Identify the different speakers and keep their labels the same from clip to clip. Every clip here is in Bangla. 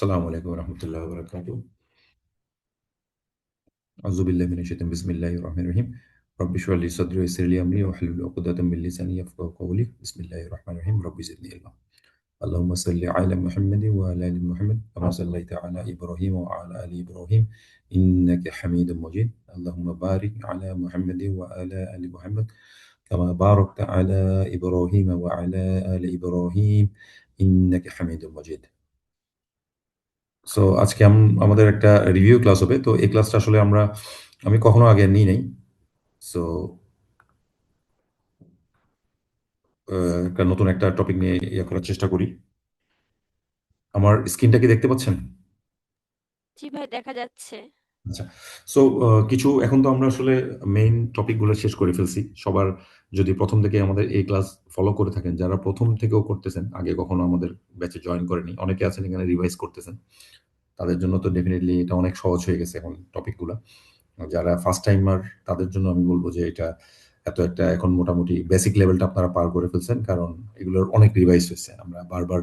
Speaker 1: আসসালামু আলাইকুম রহমতুল্লাহ বরকাত। আউযুবিল্লাহি মিনাশ শাইতানির বিসমিল্লাহির রহমানির রহিম। রব্বি ইশরাহ লি সাদরি ওয়া ইয়াসসির লি আমরি ওয়াহলুল উকদাতাম মিন লিসানি ইয়াফকাহু কওলি। বিসমিল্লাহির রহমানির রহিম। রব্বি জিদনি ইলমা। اللهم صل على محمد وعلى ال محمد كما صليت على ابراهيم وعلى ال ابراهيم انك حميد مجيد. اللهم بارك على محمد وعلى ال محمد كما باركت على ابراهيم وعلى ال ابراهيم انك حميد مجيد. সো আজকে আমাদের একটা রিভিউ ক্লাস হবে। তো এই ক্লাসটা আসলে আমি কখনো আগে নিই নাই। সো একটা নতুন একটা টপিক নিয়ে করার চেষ্টা করি। আমার স্ক্রিনটা কি দেখতে পাচ্ছেন?
Speaker 2: জি ভাই, দেখা যাচ্ছে।
Speaker 1: আচ্ছা। সো কিছু এখন তো আমরা আসলে মেইন টপিকগুলো শেষ করে ফেলছি। সবার যদি প্রথম থেকে আমাদের এই ক্লাস ফলো করে থাকেন, যারা প্রথম থেকেও করতেছেন, আগে কখনো আমাদের ব্যাচে জয়েন করেনি, অনেকে আছেন এখানে রিভাইজ করতেছেন, তাদের জন্য তো ডেফিনেটলি এটা অনেক সহজ হয়ে গেছে এখন টপিকগুলা। যারা ফার্স্ট টাইমার তাদের জন্য আমি বলব যে এটা এত একটা এখন মোটামুটি বেসিক লেভেলটা আপনারা পার করে ফেলছেন, কারণ এগুলোর অনেক রিভাইজ হয়েছে। আমরা বারবার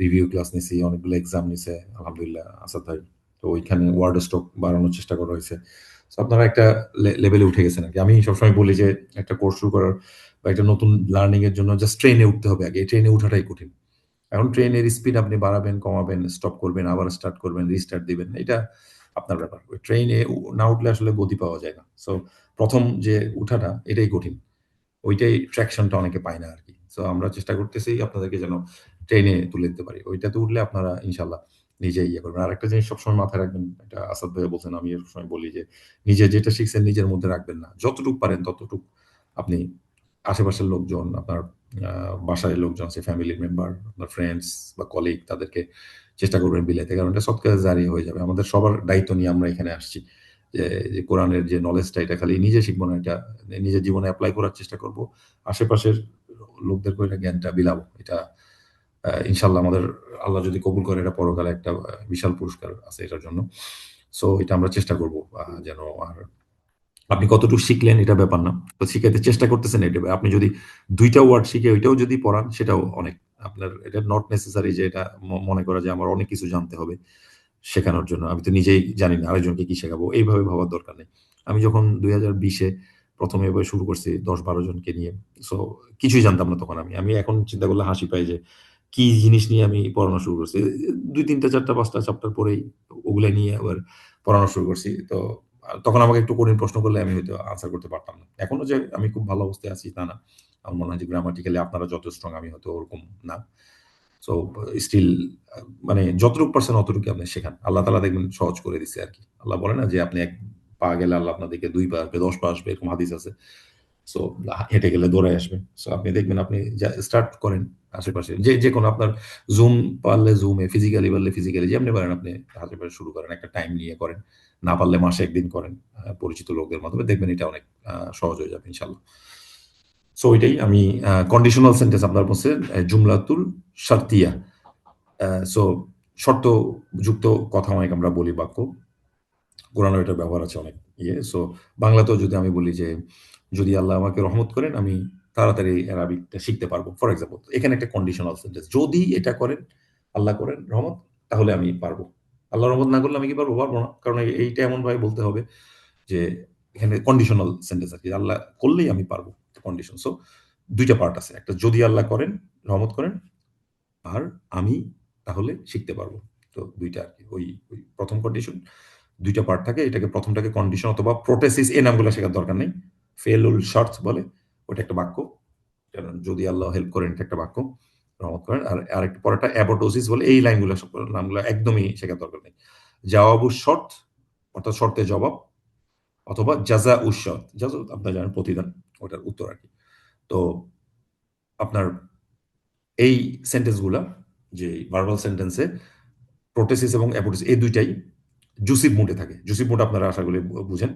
Speaker 1: রিভিউ ক্লাস নিছি, অনেকগুলো এক্সাম নিছে আলহামদুলিল্লাহ আসাদ ভাই। তো ওইখানে ওয়ার্ড স্টক বাড়ানোর চেষ্টা করা হয়েছে। তো আপনারা একটা লেভেলে উঠে গেছেন আর কি। আমি সবসময় বলি যে একটা কোর্স শুরু করার বা একটা নতুন লার্নিং এর জন্য জাস্ট ট্রেনে উঠতে হবে আগে। এই ট্রেনে উঠাটাই কঠিন। এখন ট্রেনের স্পিড আপনি বাড়াবেন, কমাবেন, স্টপ করবেন, আবার স্টার্ট করবেন, রিস্টার্ট দিবেন। এটা আপনার ব্যাপার। ওই ট্রেনে না উঠলে আসলে গতি পাওয়া যায় না। সো ১ম যে উঠাটা এটাই কঠিন। ওইটাই ট্র্যাকশনটা অনেকে পায় না আরকি। সো আমরা চেষ্টা করতেছি আপনাদেরকে যেন ট্রেনে তুলে দিতে পারি। ওইটাতে উঠলে আপনারা ইনশাআল্লাহ নিজেই করবেন। আরেকটা জিনিস সবসময় মাথায় রাখবেন, এটা আসাদ ভাইও বলছেন, আমিও সবসময় বলি যে, নিজে যেটা শিখছেন নিজের মধ্যে রাখবেন না। যতটুক পারেন ততটুক আপনি আশেপাশের লোকজন, আপনার বাসায় লোকজন আছে, ফ্যামিলি মেম্বার, আপনার ফ্রেন্ডস বা কলিগ, তাদেরকে চেষ্টা করবেন বিলাইতে। কারণ এটা সৎকারে জারি হয়ে যাবে। আমাদের সবার দায়িত্ব নিয়ে আমরা এখানে আসছি। যে, যে কোরআনের যে নলেজটা, এটা খালি নিজে শিখবো না, এটা নিজের জীবনে এপ্লাই করার চেষ্টা করব। আশেপাশের লোকদেরকেও এটা জ্ঞানটা বিলাবো। এটা ইনশাআল্লাহ আমাদের আল্লাহ যদি কবুল করে, এটা পরকালে একটা বিশাল পুরস্কার আছে এটার জন্য। সো এটা আমরা চেষ্টা করব যেন। আর আপনি কতটুকু শিখলেন এটা ব্যাপার না। তো শিখাইতে চেষ্টা করতেছেন এটা। আপনি যদি ২ টা ওয়ার্ড শিখে ওইটাও যদি পড়ান সেটাও অনেক। আপনার এটা নট নেসেসারি যে এটা মনে করা যে আমার অনেক কিছু জানতে হবে শেখানোর জন্য। আমি তো নিজেই জানি না, আরেকজনকে কি শেখাবো? এইভাবে ভাবার দরকার নেই। আমি যখন ২০২০ এ ১ম এভাবে শুরু করছি ১০-১২ জনকে নিয়ে। সো কিছুই জানতাম না তখন আমি। আমি এখন চিন্তা করলে হাসি পায় যে কি জিনিস নিয়ে আমি পড়ানো শুরু করছি। ২, ৩ টা, ৪ টা, ৫ টা চ্যাপ্টার পড়েই ওগুলা নিয়ে আবার পড়ানো শুরু করছি। তো তখন আমাকে একটু কঠিন প্রশ্ন করলে আমি হয়তো আনসার করতে পারতাম না। এখনো যে আমি খুব ভালো অবস্থায় আছি তা না। আমার মনে হয় যে গ্রামাটিক্যালি আপনারা যত স্ট্রং আমি হয়তো ওরকম না। সো স্টিল মানে যতটুকু পারছেন অতটুকু আপনি শেখান। আল্লাহ তাআলা দেখবেন সহজ করে দিছে আরকি। আল্লাহ বলে না যে আপনি ১ পা গেলে আল্লাহ আপনাদেরকে ২ পা আসবে, ১০ পা আসবে, এরকম হাদিস আছে। সো হেঁটে গেলে দৌড়ায় আসবে। সো আপনি দেখবেন আপনি স্টার্ট করেন আশেপাশে। যেকোনো আপনার জুম পারলে জুমে, ফিজিক্যালি পারলে ফিজিক্যালি, যেমনি পারেন আপনি আশেপাশে শুরু করেন। একটা টাইম নিয়ে করেন। না পারলে মাসে ১ দিন করেন। পরিচিত লোকদের মাধ্যমে দেখবেন এটা অনেক সহজ হয়ে যাবে ইনশাআল্লাহ। সো এটাই আমি কন্ডিশনাল সেন্টেন্স আপনার বলছে জুমলাতুল শারতিয়া। সো শর্তযুক্ত কথা অনেক আমরা বলি বাক্য। কোরআনেও এটার ব্যবহার আছে অনেক ইয়ে। সো বাংলাতেও যদি আমি বলি যে, যদি আল্লাহ আমাকে রহমত করেন আমি তাড়াতাড়ি অ্যারাবিকটা শিখতে পারবো। ফর এক্সাম্পল এখানে একটা কন্ডিশনাল সেন্টেন্স। যদি এটা করেন, আল্লাহ করেন রহমত, তাহলে আমি পারবো। আল্লাহ রহমত না করলে আমি কি পারবো? পারবো না। কারণ এইটা এমনভাবে বলতে হবে যে এখানে কন্ডিশনাল সেন্টেন্স আরকি। আল্লাহ করলেই আমি পারবো। কন্ডিশন। সো ২ টা পার্ট আছে। একটা যদি আল্লাহ করেন, রহমত করেন, আর আমি তাহলে শিখতে পারবো। তো ২ টা আরকি। ওই ১ম কন্ডিশন ২ টা পার্ট থাকে। এটাকে ১ম টাকে কন্ডিশন অথবা প্রোটেসিস, এই নামগুলো শেখার দরকার নেই। ফেলুল শর্ত বলে। ওটা একটা বাক্য। কারণ যদি আল্লাহ হেল্প করেন এটা একটা বাক্য। রহমত করেন। আর আরেকটু পরেরটা অ্যাপোপ্টোসিস বলে। এই লাইনগুলো সব নামগুলো একদমই শেখার দরকার নেই। জাওয়াবুশ শর্ত, অর্থাৎ শর্তের জবাব, অথবা জাযাউশ শর্ত। জাযা আপনারা জানেন প্রতিদান, ওটার উত্তর আরকি। তো আপনার এই সেন্টেন্স গুলা, যে ভার্বাল সেন্টেন্সে প্রোটেসিস এবং অ্যাপোপ্টোসিস এই ২ টাই জুসিভ মুডে থাকে। জুসিভ মুড আপনারা আশা করি বুঝেন।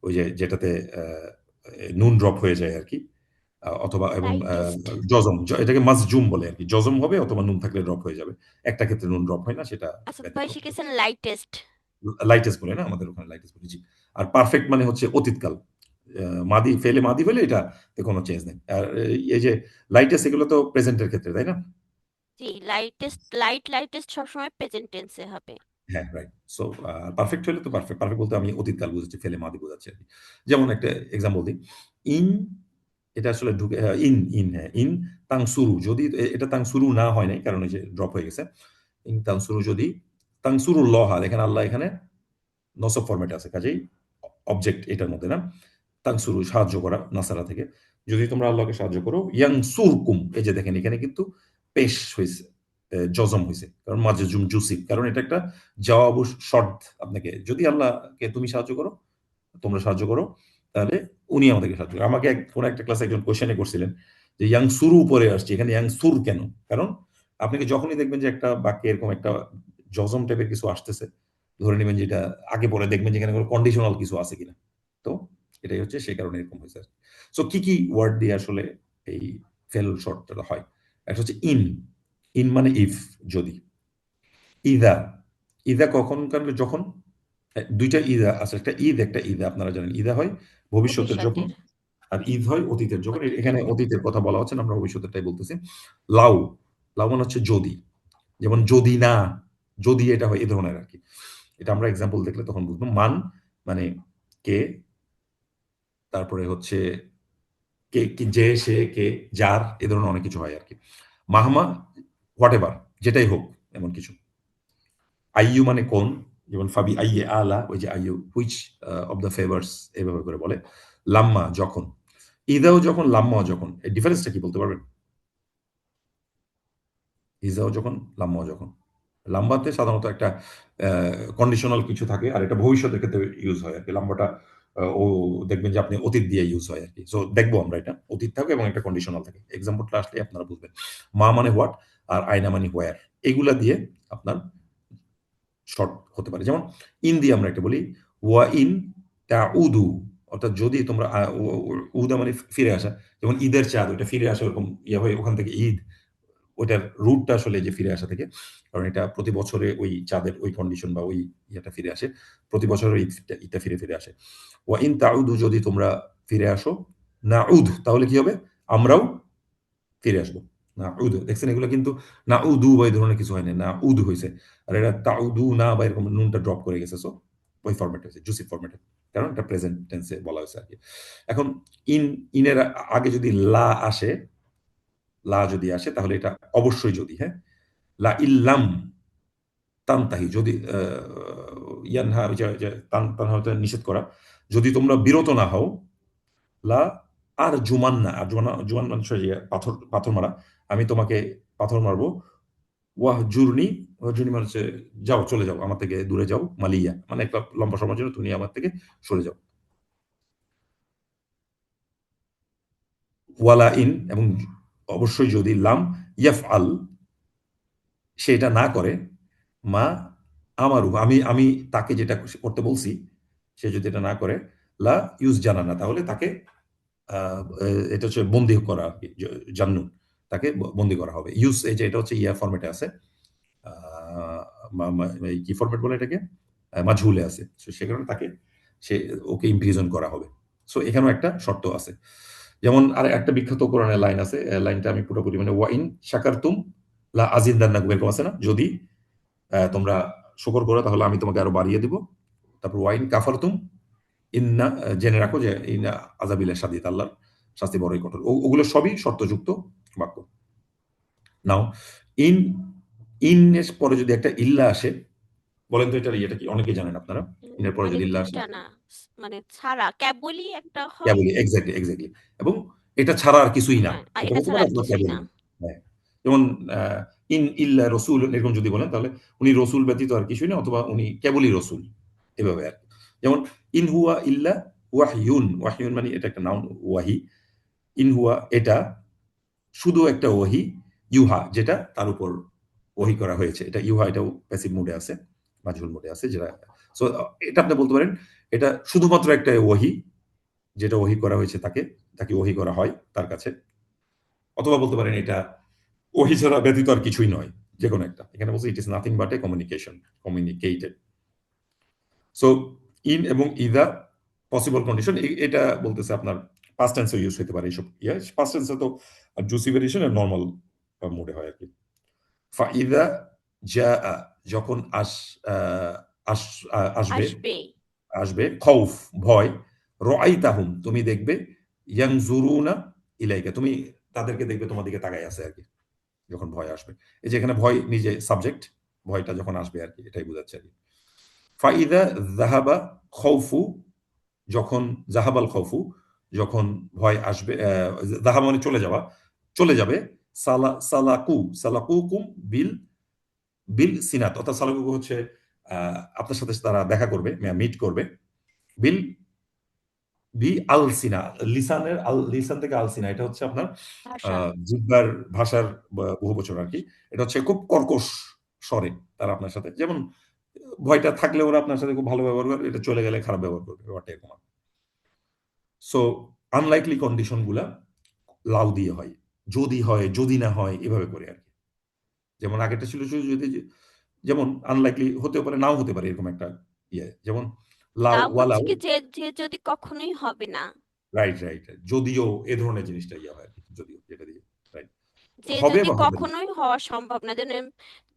Speaker 1: ওই যে যেটাতে নুন ড্রপ হয়ে যায় আরকি। অথবা এবং
Speaker 2: লাইটেস্ট।
Speaker 1: জজম এটাকে মাজজুম বলে আরকি। জজম হবে অথবা নুন থাকলে ড্রপ হয়ে যাবে। একটা ক্ষেত্রে নুন ড্রপ হয় না, সেটা
Speaker 2: আসাদ ভাই
Speaker 1: ব্যতিক্রম।
Speaker 2: শিখেছেন লাইটেস্ট।
Speaker 1: লাইটেস্ট বলে না আমাদের ওখানে, লাইটেস্ট বলে, জি। আর পারফেক্ট মানে হচ্ছে অতীতকাল। মাদি ফেলে এটাতে কোনো চেঞ্জ নেই। আর এই যে লাইটেস্ট, এগুলো তো প্রেজেন্ট এর ক্ষেত্রে, তাই না?
Speaker 2: জি, লাইটেস্ট সবসময় প্রেজেন্ট টেন্সে হবে।
Speaker 1: হ্যাঁ, রাইট। সো পারফেক্ট হলে তো পারফেক্ট। পারফেক্ট বলতে আমি অতীতকাল বুঝাচ্ছি, ফেলে মাদি বোঝাচ্ছি আরকি। যেমন একটা এক্সাম্পল দিই। ইন এটা আসলে ঢুকে ইন হ্যাঁ, ইন তানসুরু যদি এটা তানসুরু না হয় নাই কারণ এই যে ড্রপ হয়ে গেছে। ইন তানসুরু যদি তানসুরুল্লাহ দেখেন আল্লাহ এখানে নসব ফরম্যাটে আছে। কাজেই অবজেক্ট এটার মধ্যে না। তানসুরু সাহায্য করা নাসারা থেকে। যদি তোমরা আল্লাহকে সাহায্য করো, ইয়ানসুরকুম এই যে দেখেন এখানে কিন্তু পেশ হইছে। জজম হইছে। কারণ মাজজুম জুসিব। কারণ এটা একটা জওয়াবু শর্ত আপনাকে। যদি আল্লাহকে তুমি সাহায্য করো, তোমরা সাহায্য করো, তাহলে উনি আমাদেরকে সাহায্য করবে। আমাকে কোন একটা ক্লাসে একজন কোয়েশ্চেন করছিলেন যে ইয়াংসুরু উপরে আসছে, এখানে ইয়াংসুর কেন? কারণ আপনাকে যখনই দেখবেন যে একটা বাক্যে এরকম একটা জজম টাইপের কিছু আসতেছে, ধরে নেবেন যে এটা আগে পরে দেখবেন যে এখানে কোনো কন্ডিশনাল কিছু আছে কিনা। তো এটাই হচ্ছে সেই কারণে এরকম হয়েছে। সো কি ওয়ার্ড দিয়ে আসলে এই ফেল শর্টটা হয়? একটা হচ্ছে ইন। ইন মানে ইফ, যদি। ইদা। ইদা কখনকার যখন ২ টা ইদা আছে। একটা ঈদ, একটা ইদা। আপনারা জানেন ইদা হয় ভবিষ্যতের যখন,
Speaker 2: ভবিষ্যতের।
Speaker 1: আর ঈদ হয় অতীতের যখন। এখানে
Speaker 2: অতীতের।
Speaker 1: অতীতের কথা বলা হচ্ছে না, আমরা ভবিষ্যতেরটাই বলতেছি। লাউ। লাউ মানে হচ্ছে যদি। যেমন যদি না, যদি এটা হয় এ ধরনের আরকি। এটা আমরা এক্সাম্পল দেখলে তখন বুঝবো। মান মানে কে, তারপরে হচ্ছে কে, কি যে, সে, কে, যার এ ধরনের অনেক কিছু হয় আরকি। মাহমা হোয়াটএভার যেটাই হোক এমন কিছু। আইয়ু মানে কোন, যেমন ফাবি আইয়ে আলা ওই যে আইয়ু হুইচ অফ দ্য ফেভার্স এভাবে করে বলে। লাম্মা যখন। ইদাও যখন, লাম্মাও যখন। এর ডিফারেন্সটা কি বলতে পারবেন? ইজাও যখন, লাম্মাও যখন। লাম্বাতে সাধারণত একটা কন্ডিশনাল কিছু থাকে আর এটা ভবিষ্যতের ক্ষেত্রে ইউজ হয় আরকি। লাম্বাটা ও দেখবেন যে আপনি অতীত দিয়ে ইউজ হয় আরকি। সো দেখবো আমরা এটা। অতীত থাকে এবং একটা কন্ডিশনাল থাকে। এক্সাম্পলটা আসলেই আপনারা বুঝবেন। মা মানে হোয়াট আর আয়না মানে হোয়ার। এগুলা দিয়ে আপনার শর্ট হতে পারে। যেমন ইন দিয়ে আমরা একটা বলি, ওয়া ইন তাউদু অর্থাৎ যদি তোমরা উদা মানে ফিরে আসা। যেমন ঈদের চাঁদ ওইটা ফিরে আসা ওরকম ইয়ে হয়ে ওখান থেকে ঈদ। ওইটার রুটটা আসলে যে ফিরে আসা থেকে। কারণ এটা প্রতি বছরে ওই চাঁদের ওই কন্ডিশন বা ওই ইয়েটা ফিরে আসে। প্রতি বছর ওই ঈদটা ফিরে আসে। ওয়া ইন তাউদু যদি তোমরা ফিরে আসো, নাউদ তাহলে কি হবে? আমরাও ফিরে আসবো। নাউদ দেখছেন এগুলো কিন্তু নাউদু বা এই ধরনের কিছু হয় নাই। নাউদ হইছে। আর এটা তাউদুনা বা এরকম নুনটা ড্রপ করে গেছে। সো ওই ফরম্যাট হয়েছে, জুসিভ ফরম্যাটে। কারণ এটা প্রেজেন্ট টেন্সে বলা হয়েছে আরকি। এখন ইন ইনের আগে যদি লা আসে, লা যদি আসে তাহলে এটা অবশ্যই যদি, হ্যাঁ? লা ইল্লাম তানতাহি যদি ইয়ানহা ওই যে তানহা হতে নিষেধ করা। যদি তোমরা বিরত না হও, লা আর জুমান্না আর জুমান মানে হচ্ছে ইয়ে পাথর মারা। আমি তোমাকে পাথর মারবো। ওয়াহজুরনি, ওয়াহজুরনি মানে হচ্ছে যাও, চলে যাও। আমার থেকে দূরে যাও। মালিয়া মানে একটা লম্বা সময়ের জন্য তুমি আমার থেকে সরে যাও। ওয়ালা ইন এবং অবশ্যই যদি লাম ইয়াফআল সে এটা না করে, মা আমারু আমি তাকে যেটা করতে বলছি, সে যদি এটা না করে, লা ইউসজানানা তাহলে তাকে আ এ এটা হচ্ছে বন্দী করা আরকি। জান্নুন তাকে বন্দী করা হবে। এই যে এটা হচ্ছে ফরমেটে আছে। আ মা মা এই কি ফরমেট বলে এটাকে? মাজহুলে আছে। সো সে কারণে সে ওকে ইমপ্রিজন করা হবে। সো এখানেও একটা শর্ত আছে। যেমন আর একটা বিখ্যাত কোরআনের লাইন আছে। লাইনটা আমি পুরোপুরি মানে ওয়া ইন শাকারতুম লা আযিদান্নাকুম এরকম আছে না? যদি তোমরা শুকর করো তাহলে আমি তোমাকে আরো বাড়িয়ে দিব। তারপর ওয়া ইন কাফারতুম ইন্না জেনে রাখো যে ইন্না আযাবি লাশাদীদ আল্লাহর শাস্তি বড়ই কঠোর। ওগুলো সবই শর্তযুক্ত বাক্য। নাও ইন এর পরে যদি একটা ইল্লা আসে, বলেন তো এটার ইয়েটা কি? অনেকেই জানেন আপনারা। ইনের পরে
Speaker 2: মানে
Speaker 1: যদি ইল্লা আসে।
Speaker 2: দুইটা না, মানে ছাড়া কেবলই একটা হয়।
Speaker 1: কেবলই এক্সাক্টলি। এবং এটা ছাড়া আর কিছুই না।
Speaker 2: হ্যাঁ, আর
Speaker 1: এটা
Speaker 2: এটা
Speaker 1: বলতে
Speaker 2: ছাড়া
Speaker 1: পারেন
Speaker 2: আর
Speaker 1: অথবা
Speaker 2: কিছুই না।
Speaker 1: কেবলই। হ্যাঁ। যেমন আ ইন ইল্লা রাসূল এরকম যদি বলেন তাহলে উনি রসূল ব্যতীত আর কিছুই না অথবা উনি কেবলই রসূল। এভাবে আরকি। যেমন ইন হুয়া ইল্লা ওয়াহয়ুন। ওয়াহয়ুন মানে এটা একটা নাউন ওয়াহি। ইন হুয়া এটা শুধু একটা ওহী, ইউহা যেটা তার উপর ওহী করা হয়েছে। এটা ইউহা এটাও প্যাসিভ মুড এ আছে, মাজহুল মুড এ আছে যেটা। সো এটা আপনি বলতে পারেন এটা শুধুমাত্র একটা ওহী যেটা ওহী করা হয়েছে তাকে ওহী করা হয় তার কাছে। অথবা বলতে পারেন এটা ওহী ছাড়া ব্যতীত আর কিছুই নয়। যেকোনো একটা। এখানে বলছে it is nothing but a communication, communicated. So in এবং ইদা পসিবল কন্ডিশন এটা বলতেছে আপনার পাস্ট টেন্স এ ইউজ হতে পারে এইসব। পাস্ট টেন্স এ তো জুসি ভেরিয়েশন আর নরমাল মুড এ হয় আরকি। ফাইদা যা, যখন আস আসবে,
Speaker 2: আসবে।
Speaker 1: আসবে খৌফ, ভয়, রাআইতাহুম তুমি দেখবে, ইয়ানজুরুনা ইলাইকা তুমি তাদেরকে দেখবে তোমার দিকে তাকায় আছে আরকি। যখন ভয় আসবে। এই যে এখানে ভয় নিজে সাবজেক্ট, ভয়টা যখন আসবে আরকি এটাই বোঝাচ্ছে আরকি। ফাইদা যাহাবা খাউফু, যখন যাহাবাল খাউফু, যখন ভয় আসবে, যাহাবা মানে চলে যাওয়া, চলে যাবে, সালাকুকুম বিল বিল সিনাত, অর্থাৎ সালাকুকু হচ্ছে আপনার সাথে তারা দেখা করবে, মিট করবে। বিল বি আলসিনা, লিসানের লিসান থেকে আলসিনা, এটা হচ্ছে আপনার
Speaker 2: ভাষা।
Speaker 1: জিহ্বার ভাষার বহুবচন আরকি। এটা হচ্ছে খুব কর্কশ স্বরে তারা আপনার সাথে, যেমন ভয়টা থাকলে ওরা আপনার সাথে খুব ভালো ব্যবহার করে, এটা চলে গেলে খারাপ ব্যবহার করবে, ব্যাপারটা এরকম। সো আনলাইকলি কন্ডিশন গুলা লাউ দিয়ে হয়। যদি হয়, যদি না হয়, এভাবে করে আরকি। যেমন আগেরটা ছিল শুধু যদি, যেমন আনলাইকলি হতেও পারে, নাও হতে পারে, এরকম একটা ইয়ে। যেমন লাউ
Speaker 2: লাভ হচ্ছে
Speaker 1: ওয়ালাউ,
Speaker 2: কি যে যে যদি কখনোই হবে না,
Speaker 1: রাইট, রাইট, রাইট। যদিও এ ধরনের জিনিসটা ইয়ে হয় আরকি। যদিও যেটা দিয়ে, রাইট।
Speaker 2: যে
Speaker 1: হবে
Speaker 2: যদি
Speaker 1: বা হবে না।
Speaker 2: কখনোই হওয়া সম্ভব না, যেন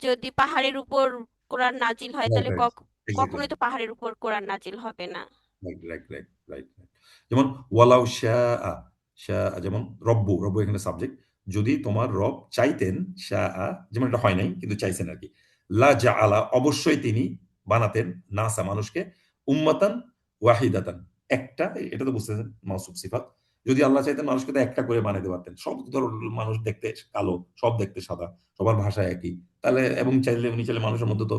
Speaker 2: যদি পাহাড়ের উপর কোরআন নাজিল হয়
Speaker 1: রাইট,
Speaker 2: তাহলে
Speaker 1: রাইট। এক্সাক্টলি।
Speaker 2: কখনোই তো পাহাড়ের উপর কোরআন নাজিল হবে না।
Speaker 1: Right, right, right, right, right. যেমন ওয়ালাউ শাআ, শাআ যেমন রব্বু, রব্বু এখানে সাবজেক্ট। যদি তোমার রব চাইতেন, শাআ যেমন এটা হয় নাই কিন্তু চাইছেন আরকি। লা জাআলা অবশ্যই তিনি বানাতেন নাসা মানুষকে উম্মাতান ওয়াহিদাতান, একটা, এটা তো বুঝতেছেন মাওসুফ সিফাত। যদি আল্লাহ চাইতেন মানুষকে তো একটা করে বানাইতে পারতেন। সব মানুষ দেখতে কালো, সব দেখতে সাদা, সবার ভাষা একই। তাহলে এবং চাইলে উনি চাইলে মানুষের মধ্যে তো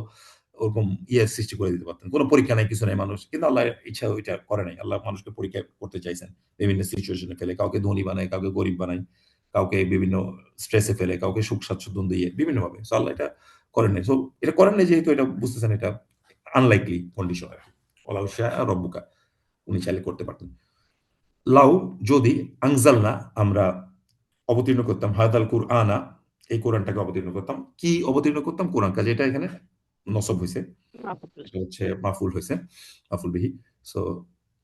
Speaker 1: ওরকম ইয়ে সৃষ্টি করে দিতে পারতেন। কোন পরীক্ষা নাই, কিছু নাই মানুষ। কিন্তু আল্লাহর ইচ্ছা ওইটা করে নাই। আল্লাহ মানুষকে পরীক্ষা করতে চাইছেন। বিভিন্ন সিচুয়েশন এ ফেলে। কাউকে ধনী বানায়, কাউকে গরিব বানায়, কাউকে বিভিন্ন স্ট্রেস এ ফেলে, কাউকে সুখ স্বাচ্ছন্দ্য দিয়ে বিভিন্নভাবে। সো আল্লাহ এটা করেন নাই। সো এটা করেন নাই যেহেতু এটা বুঝতেছেন এটা আনলাইকলি কন্ডিশন আরকি। ওয়ালাউ শাআ রব্বুকা, উনি চাইলে করতে পারতেন। লাউ যদি আনজালনা আমরা অবতীর্ণ করতাম হাদাল কুরআনা, এই কোরআনটাকে অবতীর্ণ করতাম। কি অবতীর্ণ করতাম? কোরআন। কাজে এটা এখানে নসব হইছে।
Speaker 2: মাহফুজ।
Speaker 1: এটা হচ্ছে মাফুল হইছে, মাফুল বিহি। সো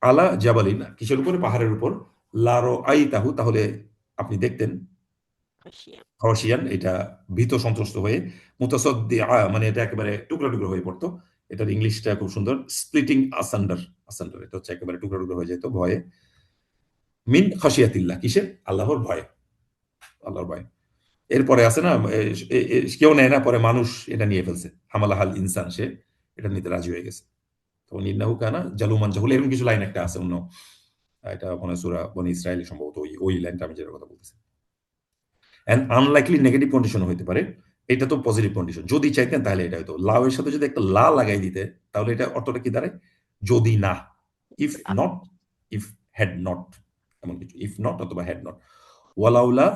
Speaker 1: আলা জাবালিন, কিসের উপরে? পাহাড়ের উপর। লারো আইতাহু, তাহলে আপনি দেখতেন,
Speaker 2: খাসিয়া।
Speaker 1: খাওয়াশিয়ান, এটা ভীত সন্ত্রস্ত হয়ে, মুতাসাদ্দিআ মানে এটা একেবারে টুকরা টুকরা হয়ে পড়তো। এটার ইংলিশটা খুব সুন্দর, স্প্লিটিং আসান্ডার, আসান্ডার এটা হচ্ছে একেবারে টুকরা টুকরা হয়ে যেত ভয়ে। মিন খাশিয়াতিল্লাহ, কিসের? আল্লাহর ভয়ে, আল্লাহর ভয়ে। এরপরে আছে না, কেউ নেয় না, পরে মানুষ এটা নিয়ে ফেলছে। হামালাহাল ইনসান, সে এটা নিতে রাজি হয়ে গেছে। তখন ইন্নাহু কানা জালুমান জাহুল, এরকম কিছু লাইন একটা আছে অন্য, এটা মনে হয় সূরা বনী ইসরাঈল সম্ভবত ওই লাইনটা আমি যেটার কথা বলতেছি। এন্ড আনলাইকলি নেগেটিভ কন্ডিশন হইতে পারে। এটা তো পজিটিভ কন্ডিশন। যদি চাইতেন তাহলে এটা হইতো। লাউ এর সাথে যদি একটা লা লাগাই দিতে, তাহলে এটা অর্থটা কি দাঁড়ায়? যদি না। If not, if had not, এমন কিছু। ইফ নট অথবা হ্যাড নট। ওয়ালাউলা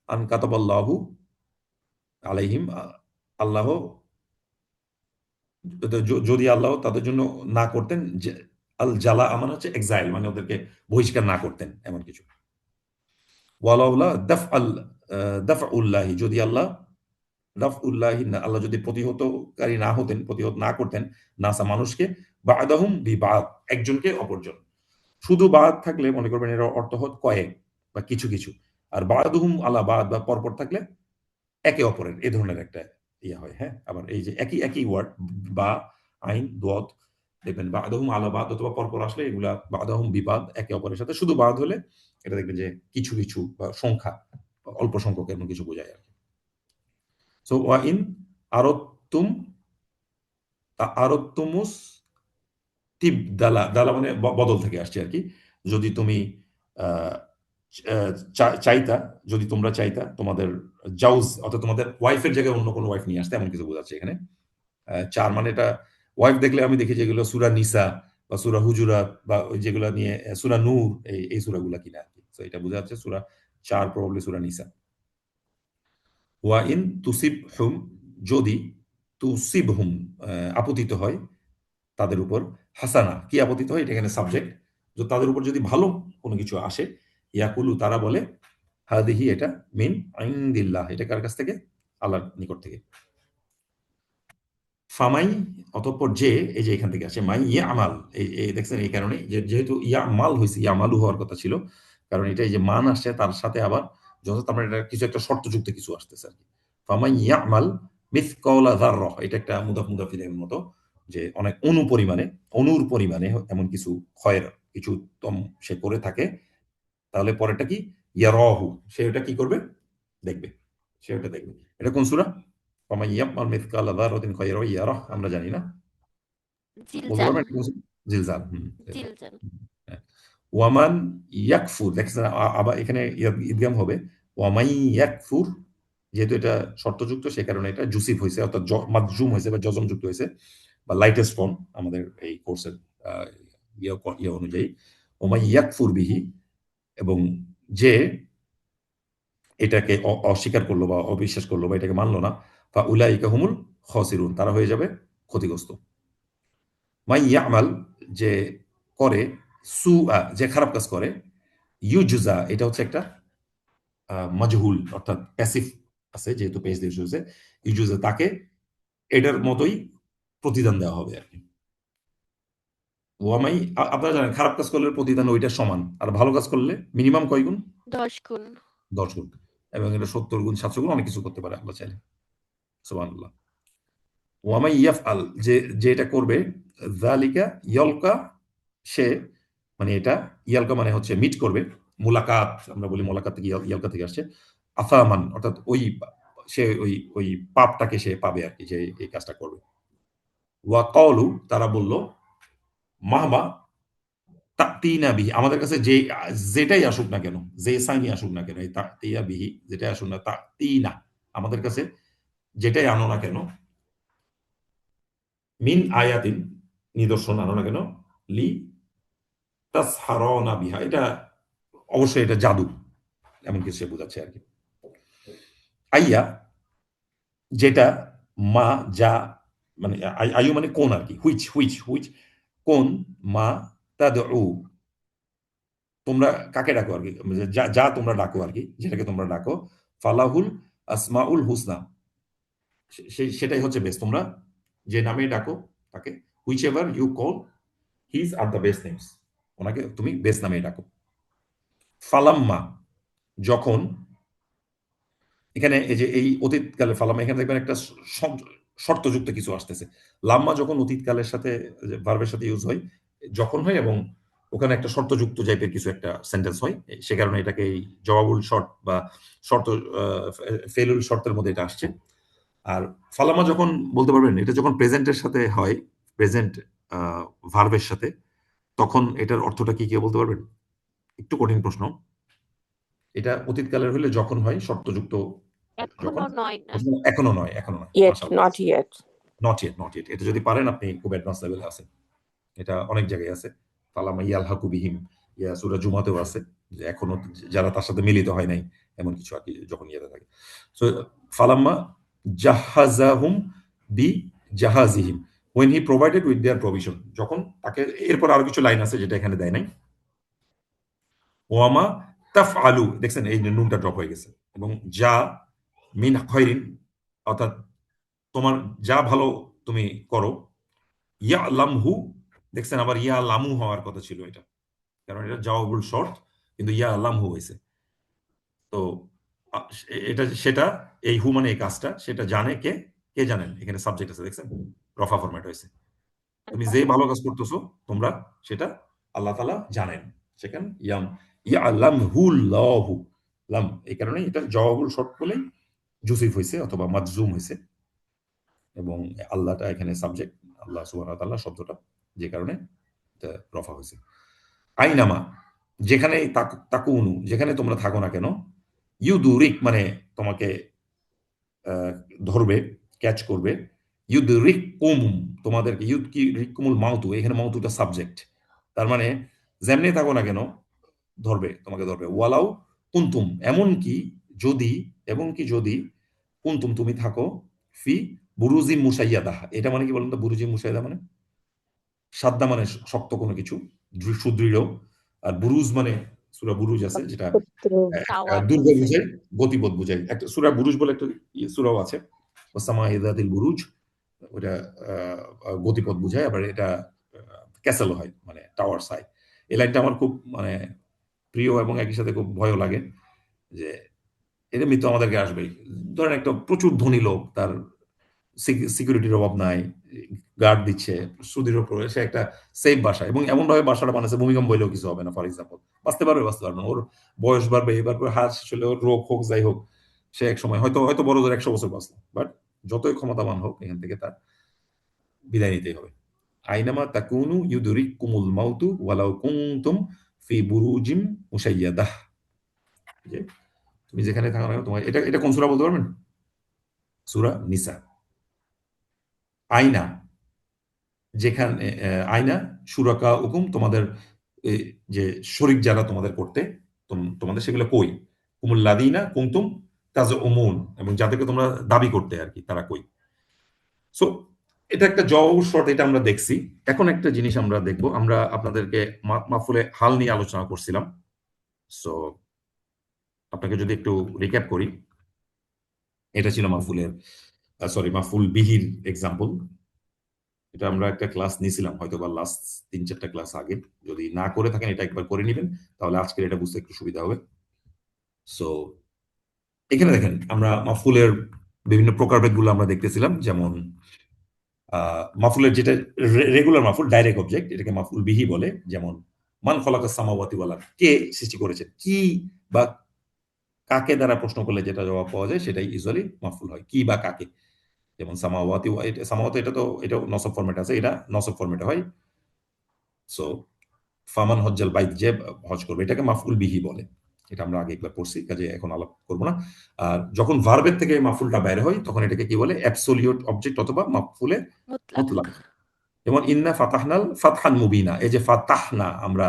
Speaker 1: আন কাতাবাল্লাহু আলাইহিম, আল্লাহ যদি আল্লাহ তাদের জন্য না করতেন, যে আল জালা আমার হচ্ছে এক্সাইল, মানে ওদেরকে বহিষ্কার না করতেন, এমন কিছু। ওয়ালাউলা দাফ আল দাফ উল্লাহি, যদি আল্লাহ দাফ উল্লাহি না, আল্লাহ যদি প্রতিহতকারী না হতেন, প্রতিহত না করতেন নাসা মানুষকে, বাদাহুম বি বাদ, একজনকে অপরজন। শুধু বাদ থাকলে মনে করবেন এর অর্থ হত কয়েক বা কিছু কিছু। আর বাদহুম আলা বাদ বা পরপর থাকলে একে অপরের, এ ধরনের একটা ইয়ে হয়। হ্যাঁ, আবার এই যে একই একই ওয়ার্ড, বা আইন দোয়াত, দেখবেন বাদাহুম আলা বাদ অথবা পরপর আসলে এগুলা বাদাহুম বিবাদ, একে অপরের সাথে। শুধু বাদ হলে এটা দেখবেন যে কিছু কিছু বা সংখ্যা, অল্প সংখ্যক এমন কিছু বোঝায় আর কি। সো ওয়া ইন আরতুম, আরতুমুস তিব দালা, দালা মানে বদল থেকে আসছে আর কি। যদি তুমি আহ, চাইতা, যদি তোমরা চাইতা তোমাদের জাউজ, অর্থাৎ তোমাদের ওয়াইফের জায়গায় অন্য কোনো ওয়াইফ নিয়ে আসতে, এমন কিছু বোঝাচ্ছে এখানে। চার মানে এটা ওয়াইফ দেখলে আমি দেখি যেগুলো সূরা নিসা বা সূরা হুজুরাত বা ওই যেগুলো নিয়ে সূরা নূর, এই সূরাগুলা কিনা আর কি। তো এটা বোঝা যাচ্ছে সূরা 4 প্রবাবলি সূরা নিসা। ওয়া ইন তুসিবহুম, যদি তুসিবহুম আপতিত হয় তাদের উপর, হাসানা কি আপতিত হয়, এটা এখানে সাবজেক্ট। তো তাদের উপর যদি ভালো কোনো কিছু আসে, ইয়াকুলু তারা বলে, হাদিহি এটা মিন ইনদিল্লাহ, এটা কার কাছ থেকে? আল্লাহর নিকট থেকে। ফামাই অতঃপর যে, এই যে এখান থেকে আসে মাই ইয়া আমাল, এই দেখছেন, এই কারণে যেহেতু ইয়া মাল হয়েছে, ইয়া মালু হওয়ার কথা ছিল, কারণ এটা এই যে মান আসছে তার সাথে আবার যত আমরা এটা কিছু একটা শর্তযুক্ত কিছু আসতেছে আর কি। ফামাই ইয়া আমাল মিসকালা যাররাহ, এটা একটা মুদাফ মুদাফিলের মতো, যে অনেক অনুর পরিমাণে এমন কিছু খয়ের কিছু উত্তম সে করে থাকে, তাহলে পরেরটা কি? ইয়ারাহু, সে ওটা কি করবে? দেখবে, সে ওটা দেখবে। এটা কোন সূরা? ওয়ামান ইয়াফআল মিসকালা যাররাতিন খায়রান ইয়ারাহ, আমরা জানি না, বলতে
Speaker 2: জিলজাল।
Speaker 1: পারবেন এটা কোন সূরা? জিলজাল। এরপর
Speaker 2: জিলজাল।
Speaker 1: হ্যাঁ। ওয়ামান ইয়াকফুর, দেখছেন আবার এখানে ইদগাম হবে, ওয়ামাই ইয়াকফুর, যেহেতু এটা শর্তযুক্ত সে কারণে এটা জুসিফ হয়েছে, অর্থাৎ মাজজুম হয়েছে বা যজমযুক্ত হয়েছে, বা লাইটেস্ট ফর্ম আমাদের এই কোর্সের ইয়ে অনুযায়ী। ওমাই ইয়াকফুর বিহি, এবং যে এটাকে অস্বীকার করলো বা অবিশ্বাস করলো বা এটাকে মানলো না, ফা উলাইকা হুমুল খসিরুন, তারা হয়ে যাবে ক্ষতিগ্রস্ত। মাই ইয়ামাল, যে করে, যে খারাপ কাজ করে, ইউজুজা, এটা হচ্ছে একটা মাজহুল, অর্থাৎ প্যাসিভ আছে যেহেতু পেজ দিয়ে শুরুছে, ইউজুজা, তাকে এটার মতোই প্রতিদান দেওয়া হবে আর কি। ওয়ামাই, আপনারা জানেন খারাপ কাজ করলে প্রতিদান ওইটা সমান, আর ভালো কাজ করলে মিনিমাম কয় গুণ?
Speaker 2: 10 গুণ।
Speaker 1: 10 গুণ। এবং এটা 70 গুণ, 700 গুণ, অনেক কিছু করতে পারে আল্লাহ চাইলে। সুবহানাল্লাহ। ওয়ামাই ইয়াফআল, যে এটা করবে, যালিকা ইয়লকা, সে, মানে এটা ইয়ালকা মানে হচ্ছে মিট করবে, মুলাকাত, আমরা বলি মোলাকাত থেকে ইয়ালকা থেকে আসছে, আসামান, অর্থাৎ ওই সে ওই ওই পাপটাকে সে পাবে আর কি, যে এই কাজটা করবে। ওয়া কলু, তারা বলল, মাহমা তাতিনা বিহি, আমাদের কাছে যেটাই আসুক না কেন, যে সাইনি আসুক না কেন, এই তাতিয়া বিহি যেটাই আসুক না, তাতিনা, আমাদের কাছে যেটাই আনো না কেন, মিন আয়াতিন, নিদর্শন আনো না কেন, লি তাসহারানা বিহা, এটা অবশ্যই এটা জাদু, এমন কিছু সে বোঝাচ্ছে আর কি। আইয়া, যেটা, মা, যা, মানে আয়ু মানে কোন আর কি, হুইচ হুইচ হুইচ, কোন, মা, তাদউ, তোমরা কাকে ডাকো আর কি, যা যা তোমরা ডাকো আর কি, যেটাকে তোমরা ডাকো, ফালাহুল আসমাউল হুসনা, সেটাই হচ্ছে বেস্ট, তোমরা যে নামে ডাকো তাকে, whichever you call his are the best names, ওনাকে তুমি বেস্ট নামে ডাকো। ফালাম্মা, যখন, এখানে এই যে এই অতীতকালে ফালাম্মা, এখানে দেখবেন একটা শর্তযুক্ত কিছু আসতেছে। লাম্মা যখন অতীতকালের সাথে ভার্বের সাথে ইউজ হয়, যখন হয়, এবং ওখানে একটা শর্তযুক্ত টাইপের কিছু একটা সেন্টেন্স হয়, সে কারণে এটাকে এই জবাবুল শর্ত বা শর্ত, ফেলুল শর্তের মধ্যে এটা আসছে। আর ফালামা যখন, বলতে পারবেন এটা যখন প্রেজেন্টের সাথে হয়, প্রেজেন্ট ভার্বের সাথে, তখন এটার অর্থটা কি কেউ বলতে পারবেন? একটু কঠিন প্রশ্ন। এটা অতীতকালের হলে যখন হয় শর্তযুক্ত, যখন,
Speaker 2: এখনো নয় না।
Speaker 1: এখনো নয়, এখনো নয়,
Speaker 3: Yet,
Speaker 1: মাশাআল্লাহ।
Speaker 3: not yet.
Speaker 1: Not yet, not yet, এটা যদি পারেন আপনি খুব অ্যাডভান্স লেভেলে আছেন। এটা অনেক জায়গায় আছে। ফালামা ইয়ালহাকু বিহিম, সূরা জুমাতেও আছে, যে এখনো যারা তার সাথে মিলিত হয় নাই, এমন কিছু আর কি, যখন ইয়েতে থাকে। সো ফালাম্মা জাহাজাহুম বি জাহাজিহিম, when he provided with their provision, যখন তাকে, এরপর আরো কিছু লাইন আছে যেটা এখানে দেয় নাই। ওয়ামা তাফআলু, দেখছেন এই নুনটা ড্রপ হয়ে গেছে, এবং যা, মিন খয়রিন, অর্থাৎ তোমার যা ভালো তুমি করো, ইয়া লামহু, দেখছেন আবার ইয়া লামু হওয়ার কথা ছিল এটা, কারণ এটা জওয়াবুল শর্ত, কিন্তু ইয়া লামহু হয়েছে। তো এটা সেটা, এই হু মানে এই কাজটা, সেটা জানে কে, কে জানেন, এখানে সাবজেক্ট আছে দেখছেন, রফা ফরম্যাট হয়েছে। তুমি যে ভালো কাজ করতেছো তোমরা, সেটা আল্লাহ তাআলা জানেন, সেখানে ইয়াম, ইয়া লামহু লাহু, লাম, এই কারণে এটা জওয়াবুল শর্ত বলেই জুসিফ হয়েছে অথবা মাজজুম হয়েছে, এবং আল্লাহটা এখানে সাবজেক্ট, আল্লাহ সুবহানাহু ওয়া তাআলা শব্দটা, যে কারণে এটা রফা হয়েছে। আইনামা, যেখানে তাকুনু, যেখানে তোমরা থাকো না কেন, ইউদুরিক মানে তোমাকে আহ, ধরবে, ক্যাচ করবে, ইউদুরিক কুম, তোমাদেরকে, ইউদ কি রিকুমুল মাউতু, এখানে মাউতুটা সাবজেক্ট, তার মানে যেমনি থাকো না কেন ধরবে, তোমাকে ধরবে। ওয়ালাউ কুনতুম, এমনকি যদি, এবং কি যদি, কুনতুম তুমি থাকো, ফি বুরুজি মুসাইয়াদা, এটা মানে কি বলেন তো? বুরুজি মুসাইয়াদা মানে সাদ্দা মানে শক্ত কোনো কিছু, সুদৃঢ়, আর বুরুজ মানে সূরা বুরুজ আছে যেটা
Speaker 2: টাওয়ার
Speaker 1: দুর্গ
Speaker 2: বুঝায়।
Speaker 1: বুঝায়, গতিপথ বুঝায়, একটা সূরা বুরুজ বলে একটা সূরাও আছে, ওয়াসামাই যাতিল বুরুজ, ওটা গতিপথ বুঝায়, আবার এটা ক্যাসেলও হয়, মানে টাওয়ার সাই। এই লাইনটা আমার খুব মানে প্রিয়, এবং একই সাথে খুব ভয়ও লাগে, যে এটা মৃত্যু আমাদেরকে আসবেই। ধরেন একটা প্রচুর ধনী লোক, তার সিকিউরিটির অভাব নাই, গার্ড দিচ্ছে, সুদের উপরে সে একটা সেফ বাসা, এবং এমন ভাবে বাসাটা বানাচ্ছে ভূমিকম্প হইলেও কিছু হবে না। ফর এক্সাম্পল বাঁচতে পারবে, বাঁচতে পারবে না, ওর বয়স বাড়বে, এবার করে হাত শেষ হলে ওর রোগ হোক যাই হোক, সে এক সময় হয়তো হয়তো বড় জোর 100 বছর বাঁচলো, বাট যতই ক্ষমতাবান হোক এখান থেকে তার বিদায় নিতেই হবে। আইনামা তাকুনু ইউদরিকুমুল মাউতু ওয়ালাউ কুনতুম ফি বুরুজিম মুশাইয়াদাহ। যে তুমি যেখানে থাকো না কেন, তোমার এটা এটা কোন সূরা বলতে পারবেন? সূরা নিসা। আইনা, যেখানে আইনা সুরাকা হুকুম, তোমাদের এ, যে শরিক যারা তোমাদের করতে, তোমাদের সেগুলো কই? কুমুল্লাদিনা কুমতুম তাজ উমুন, এবং যাদেরকে তোমরা দাবি করতে আর কি, তারা কই? সো এটা একটা জওয়াব শর্ট, এটা আমরা দেখছি। এখন একটা জিনিস আমরা দেখব, আমরা আপনাদেরকে মাফুলে হাল নিয়ে আলোচনা করছিলাম। সো আপনাকে যদি একটু রিক্যাপ করি, এটা ছিল মাফুলের, সরি, মাফুল বিহির এক্সাম্পল। এটা আমরা একটা ক্লাস নিয়েছিলাম হয়তো বা লাস্ট 3-4টা ক্লাস আগে। যদি না করে থাকেন এটা একবার করে নেবেন, তাহলে আজকের এটা বুঝতে একটু সুবিধা হবে। সো এখানে দেখেন আমরা মাফুলের বিভিন্ন প্রকারভেদগুলো আমরা দেখতেছিলাম। যেমন মাফুলের যেটা রেগুলার মাফুল, ডাইরেক্ট অবজেক্ট, এটাকে মাফুল বিহি বলে। যেমন মান খলাকাস সামাওয়াতি ওয়াল আরদ, কে সৃষ্টি করেছে, কি বা কাকে দ্বারা প্রশ্ন করলে যেটা জবাব পাওয়া যায় সেটাই ইউজুয়ালি মাফুল হয়, কি বা কাকে। যেমন সামাওয়াতি, সামাওয়াতি এটা তো এটা নসব ফরম্যাট আছে, এটা নসব ফরম্যাটে হয়। সো ফামান হজ্জাল বাইত, যে হজ করবে, এটাকে মাফউল বিহি বলে। এটা আমরা আগে একবার পড়ছি, কাজে এখন আলাপ করব না। আর যখন ভার্বের থেকে মাফুলটা বের হয় তখন এটাকে কি বলে? অ্যাবসোলিউট অবজেক্ট অথবা মাফুলে
Speaker 2: মুতলাক।
Speaker 1: মুতলাক। যেমন ইন্না ফাতাহনাল ফাতহান মুবিনা, এই যে ফাতাহনা, আমরা